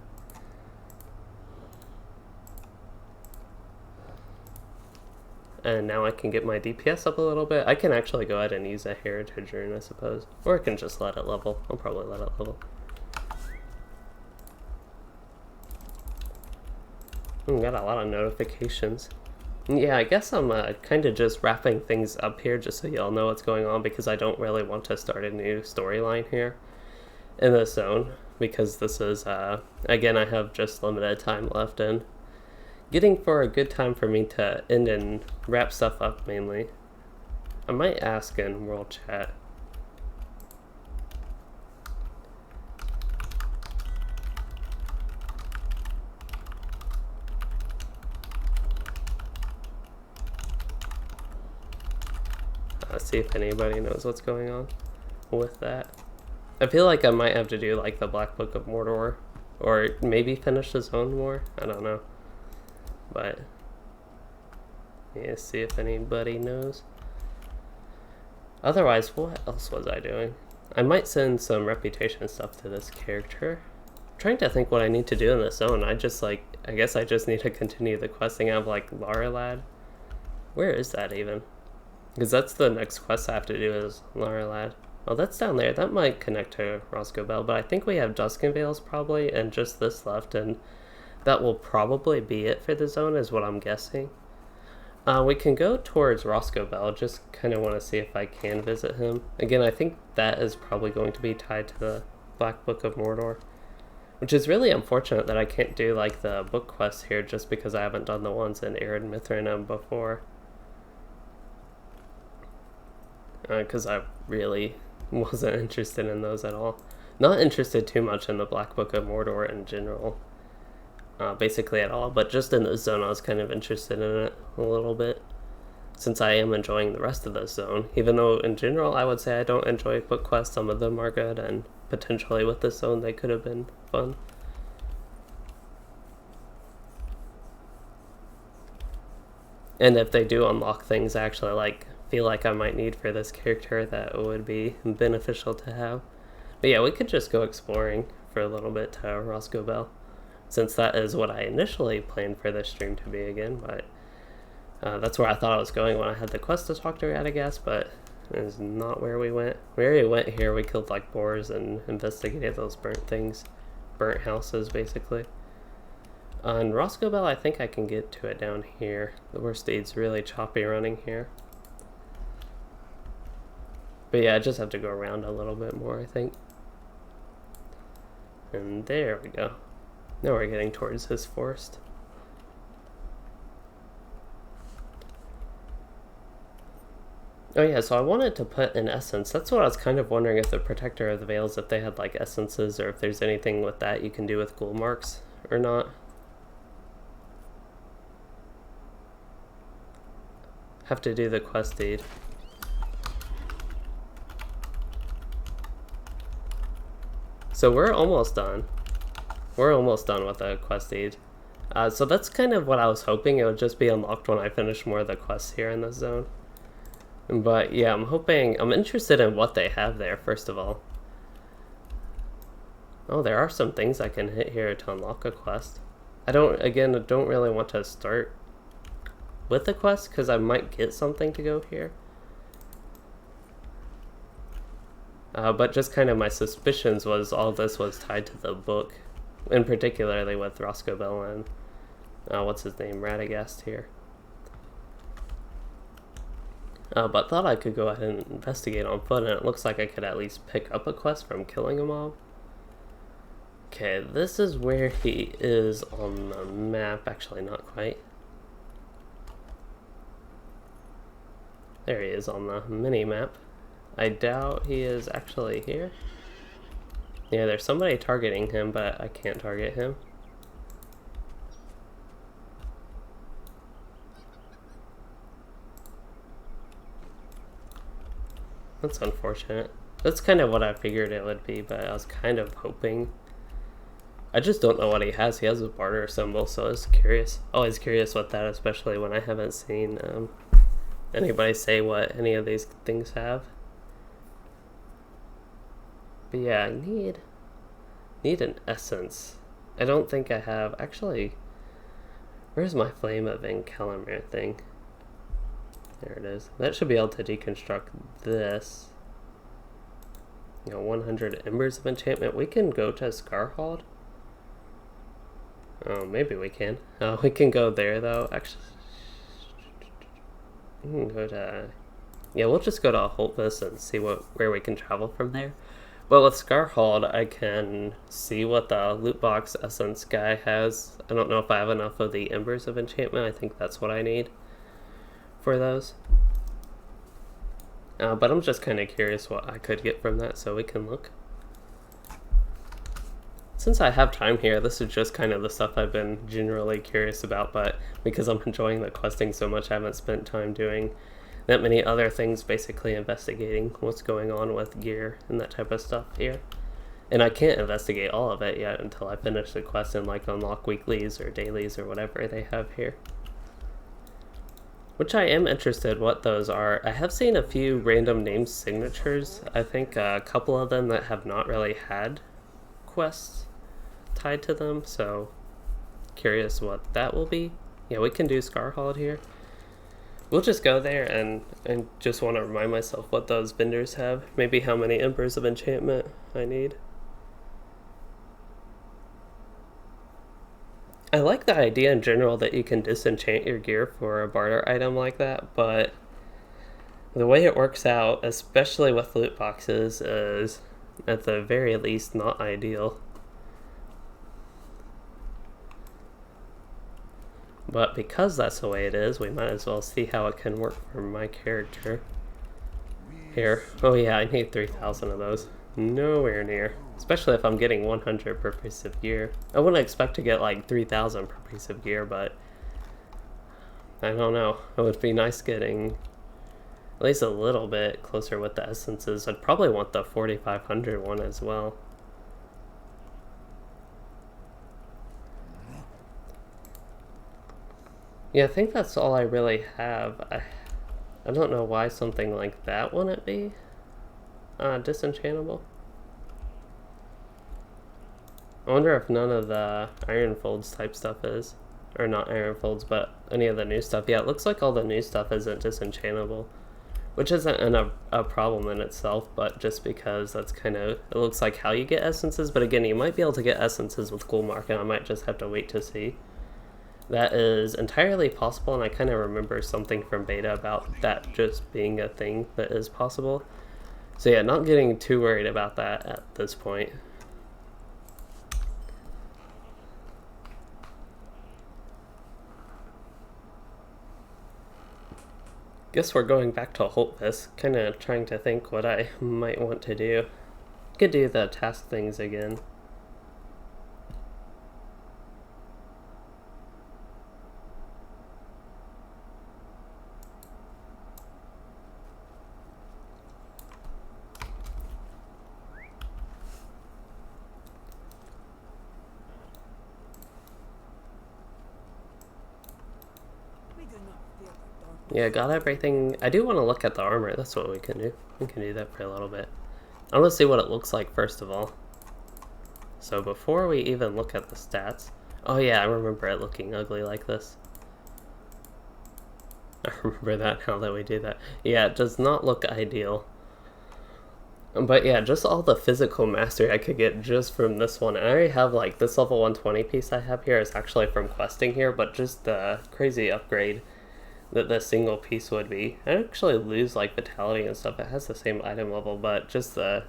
And now I can get my DPS up a little bit. I can actually go ahead and use a heritage rune, I suppose. Or I can just let it level. I'll probably let it level. Got a lot of notifications. Yeah, I guess I'm kind of just wrapping things up here just so y'all know what's going on, because I don't really want to start a new storyline here. in this zone because this is, again, I have just limited time left and getting for a good time for me to end and wrap stuff up mainly. I might ask in world chat. See if anybody knows what's going on with that. I feel like I might have to do like the Black Book of Mordor, or maybe finish the zone more. I don't know, but yeah, see if anybody knows. Otherwise, what else was I doing? I might send some reputation stuff to this character. I'm trying to think what I need to do in this zone. I guess I just need to continue the questing of like Laralad. Where is that even? Because that's the next quest I have to do is Laralad. Oh, that's down there. That might connect to Roscoe, but I think we have Dusk and Vales probably, and just this left, and that will probably be it for the zone, is what I'm guessing. We can go towards Roscoe, just kind of want to see if I can visit him. Again, I think that is probably going to be tied to the Black Book of Mordor, which is really unfortunate that I can't do like the book quests here just because I haven't done the ones in Ered Mithrin before. Because I really wasn't interested in those at all. Not interested too much in the Black Book of Mordor in general. Basically at all, but just in this zone I was kind of interested in it a little bit. Since I am enjoying the rest of this zone. Even though in general I would say I don't enjoy book quests, some of them are good, and potentially with this zone they could have been fun. And if they do unlock things I actually like feel like I might need for this character, that would be beneficial to have. But yeah, we could just go exploring for a little bit to Roscoe, since that is what I initially planned for this stream to be again, but that's where I thought I was going when I had the quest to talk to Radagast, but it is not where we went. Where we went here, we killed like boars and investigated those burnt houses basically. On Roscoe, I think I can get to it down here. The Worsteed's really choppy running here. But yeah, I just have to go around a little bit more, I think. And there we go. Now we're getting towards his forest. Oh yeah, so I wanted to put an essence. That's what I was kind of wondering, if the Protector of the Vales, if they had like essences, or if there's anything with that you can do with ghoul marks or not. Have to do the quest deed. So we're almost done. We're almost done with the quest deed. So that's kind of what I was hoping. It would just be unlocked when I finish more of the quests here in this zone. But yeah, I'm interested in what they have there, first of all. Oh, there are some things I can hit here to unlock a quest. I don't really want to start with the quest because I might get something to go here. But just kind of my suspicions was all this was tied to the book, and particularly with Roscoe and what's his name, Radagast here. But thought I could go ahead and investigate on foot, and it looks like I could at least pick up a quest from killing a mob. Okay, this is where he is on the map. Actually, not quite. There he is on the mini-map. I doubt he is actually here. Yeah, there's somebody targeting him, but I can't target him. That's unfortunate. That's kind of what I figured it would be, but I was kind of hoping. I just don't know what he has. He has a barter symbol, so I was curious. Always curious what that, especially when I haven't seen anybody say what any of these things have. But yeah, I need an essence. I don't think I have. Actually, where's my Flame of Encalamir thing? There it is. That should be able to deconstruct this. 100 Embers of Enchantment. We can go to Scarhold. Oh, maybe we can. We can go there, though. Actually, we can go to... Yeah, we'll just go to Holtvis and see where we can travel from there. But with Scarhold, I can see what the loot box essence guy has. I don't know if I have enough of the Embers of Enchantment. I think that's what I need for those. But I'm just kind of curious what I could get from that, so we can look. Since I have time here, this is just kind of the stuff I've been generally curious about, but because I'm enjoying the questing so much, I haven't spent time doing that many other things, basically investigating what's going on with gear and that type of stuff here. And I can't investigate all of it yet until I finish the quest and like unlock weeklies or dailies or whatever they have here. Which I am interested what those are. I have seen a few random name signatures. I think a couple of them that have not really had quests tied to them, so curious what that will be. Yeah, we can do Scarhold here. We'll just go there and just want to remind myself what those vendors have. Maybe how many Embers of Enchantment I need. I like the idea in general that you can disenchant your gear for a barter item like that, but the way it works out, especially with loot boxes, is at the very least not ideal. But because that's the way it is, we might as well see how it can work for my character. Here. Oh yeah, I need 3,000 of those. Nowhere near. Especially if I'm getting 100 per piece of gear. I wouldn't expect to get like 3,000 per piece of gear, but I don't know. It would be nice getting at least a little bit closer with the essences. I'd probably want the 4,500 one as well. Yeah, I think that's all I really have. I don't know why something like that wouldn't be disenchantable. I wonder if none of the Iron Folds type stuff is. Or not Iron Folds, but any of the new stuff. Yeah, it looks like all the new stuff isn't disenchantable. Which isn't a problem in itself, but just because that's kind of, it looks like how you get essences. But again, you might be able to get essences with Ghoul Mark, and I might just have to wait to see. That is entirely possible, and I kind of remember something from beta about that just being a thing that is possible. So yeah, not getting too worried about that at this point. Guess we're going back to Holtvis, kind of trying to think what I might want to do. Could do the task things again. Yeah, got everything. I do want to look at the armor. That's what we can do. We can do that for a little bit. I want to see what it looks like first of all. So before we even look at the stats... Oh yeah, I remember it looking ugly like this. I remember that now that we do that. Yeah, it does not look ideal. But yeah, just all the physical mastery I could get just from this one. I already have like this level 120 piece I have here is actually from questing here, but just the crazy upgrade that the single piece would be. I actually lose like vitality and stuff. It has the same item level, but just the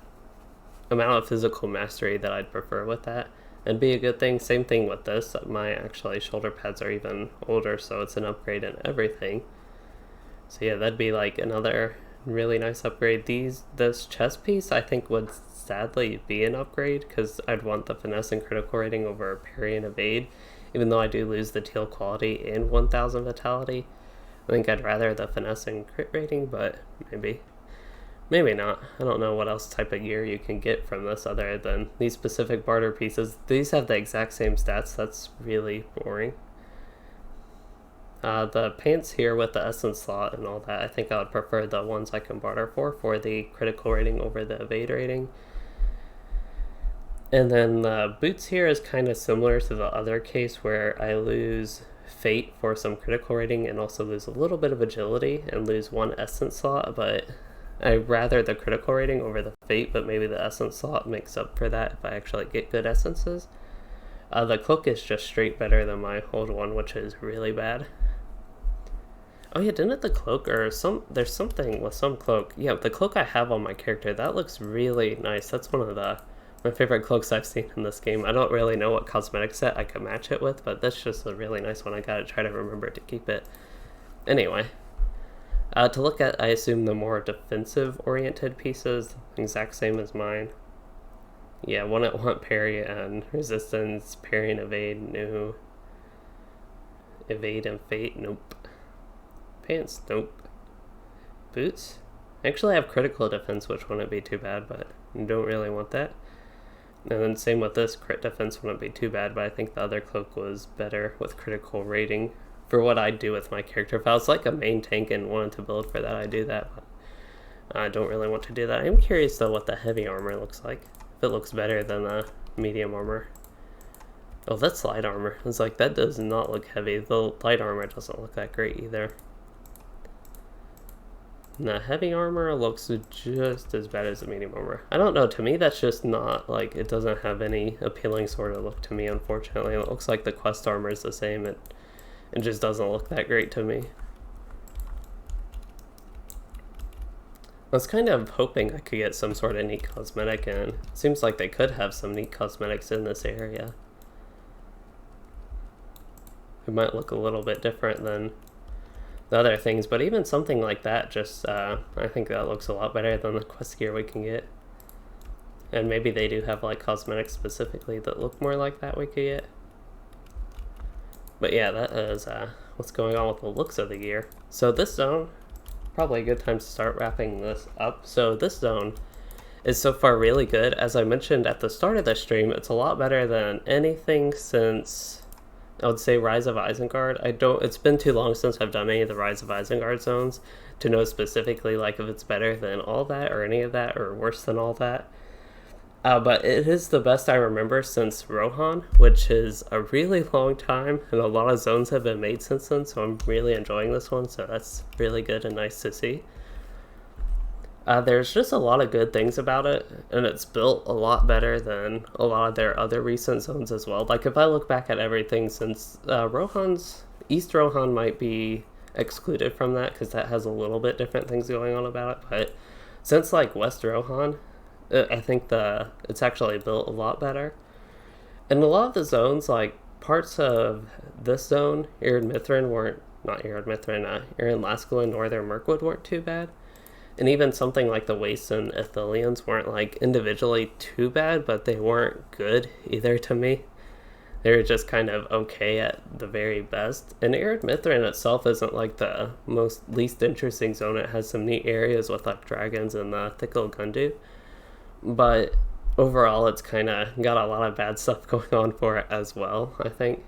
amount of physical mastery that I'd prefer with that and be a good thing. Same thing with this. My actually shoulder pads are even older, so it's an upgrade in everything. So yeah, that'd be like another really nice upgrade. This chest piece I think would sadly be an upgrade because I'd want the finesse and critical rating over parry and evade, even though I do lose the teal quality and 1000 vitality. I think I'd rather the finesse and crit rating, but maybe not. I don't know what else type of gear you can get from this other than these specific barter pieces. These have the exact same stats. That's really boring. The pants here with the essence slot and all that, I think I would prefer the ones I can barter for the critical rating over the evade rating. And then the boots here is kind of similar to the other case where I lose fate for some critical rating and also lose a little bit of agility and lose one essence slot, but I'd rather the critical rating over the fate, but maybe the essence slot makes up for that if I actually get good essences. The cloak is just straight better than my old one, which is really bad. Oh yeah, didn't the cloak or there's something with some cloak. Yeah, the cloak I have on my character, that looks really nice. That's one of my favorite cloaks I've seen in this game. I don't really know what cosmetic set I could match it with, but that's just a really nice one. I gotta try to remember to keep it. Anyway, to look at, I assume the more defensive oriented pieces, exact same as mine. Yeah, one at one parry and resistance, parry and evade, no. Evade and fate, nope. Pants, nope. Boots? I actually have critical defense, which wouldn't be too bad, but I don't really want that. And then same with this, crit defense wouldn't be too bad, but I think the other cloak was better with critical rating for what I do with my character. If I was like a main tank and wanted to build for that, I'd do that, but I don't really want to do that. I'm curious though what the heavy armor looks like. If it looks better than the medium armor. Oh, that's light armor. It's like, that does not look heavy. The light armor doesn't look that great either. And the heavy armor looks just as bad as the medium armor. I don't know, to me that's just not, like, it doesn't have any appealing sort of look to me, unfortunately. It looks like the quest armor is the same. It just doesn't look that great to me. I was kind of hoping I could get some sort of neat cosmetic, and it seems like they could have some neat cosmetics in this area. It might look a little bit different than the other things, but even something like that, just I think that looks a lot better than the quest gear we can get. And maybe they do have like cosmetics specifically that look more like that we could get. But yeah, that is what's going on with the looks of the gear. So this zone, probably a good time to start wrapping this up. So this zone is so far really good. As I mentioned at the start of the stream, it's a lot better than anything since, I would say, Rise of Isengard. It's been too long since I've done any of the Rise of Isengard zones to know specifically like if it's better than all that or any of that or worse than all that. But it is the best I remember since Rohan, which is a really long time, and a lot of zones have been made since then, so I'm really enjoying this one, so that's really good and nice to see. There's just a lot of good things about it, and it's built a lot better than a lot of their other recent zones as well. Like, if I look back at everything since East Rohan might be excluded from that, because that has a little bit different things going on about it, but since, like, West Rohan, I think it's actually built a lot better. And a lot of the zones, like, parts of this zone, Erin Laskel and Northern Mirkwood weren't too bad. And even something like the Wastes and Ithillians weren't, like, individually too bad, but they weren't good either to me. They were just kind of okay at the very best. And Erin Mithrin itself isn't, like, the least interesting zone. It has some neat areas with, like, dragons and the Thickle Gundu. But overall, it's kind of got a lot of bad stuff going on for it as well, I think.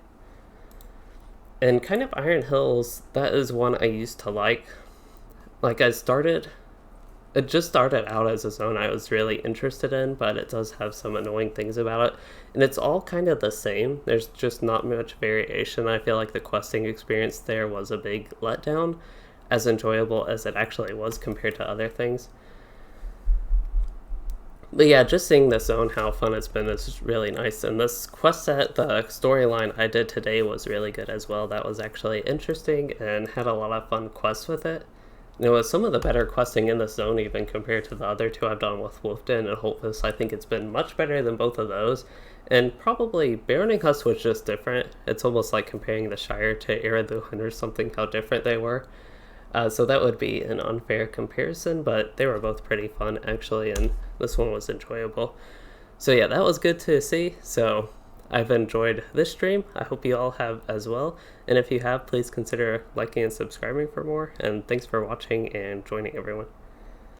And kind of Iron Hills, that is one I used to like. Like, it just started out as a zone I was really interested in, but it does have some annoying things about it. And it's all kind of the same. There's just not much variation. I feel like the questing experience there was a big letdown, as enjoyable as it actually was compared to other things. But yeah, just seeing this zone, how fun it's been, is really nice. And this quest set, the storyline I did today was really good as well. That was actually interesting and had a lot of fun quests with it. You know, with some of the better questing in this zone even compared to the other two I've done with Wolfden and Holtvis, I think it's been much better than both of those. And probably Baroninghusk was just different. It's almost like comparing the Shire to Iraduhan or something, how different they were. So that would be an unfair comparison, but they were both pretty fun actually, and this one was enjoyable. So yeah, that was good to see. So I've enjoyed this stream. I hope you all have as well. And if you have, please consider liking and subscribing for more. And thanks for watching and joining, everyone.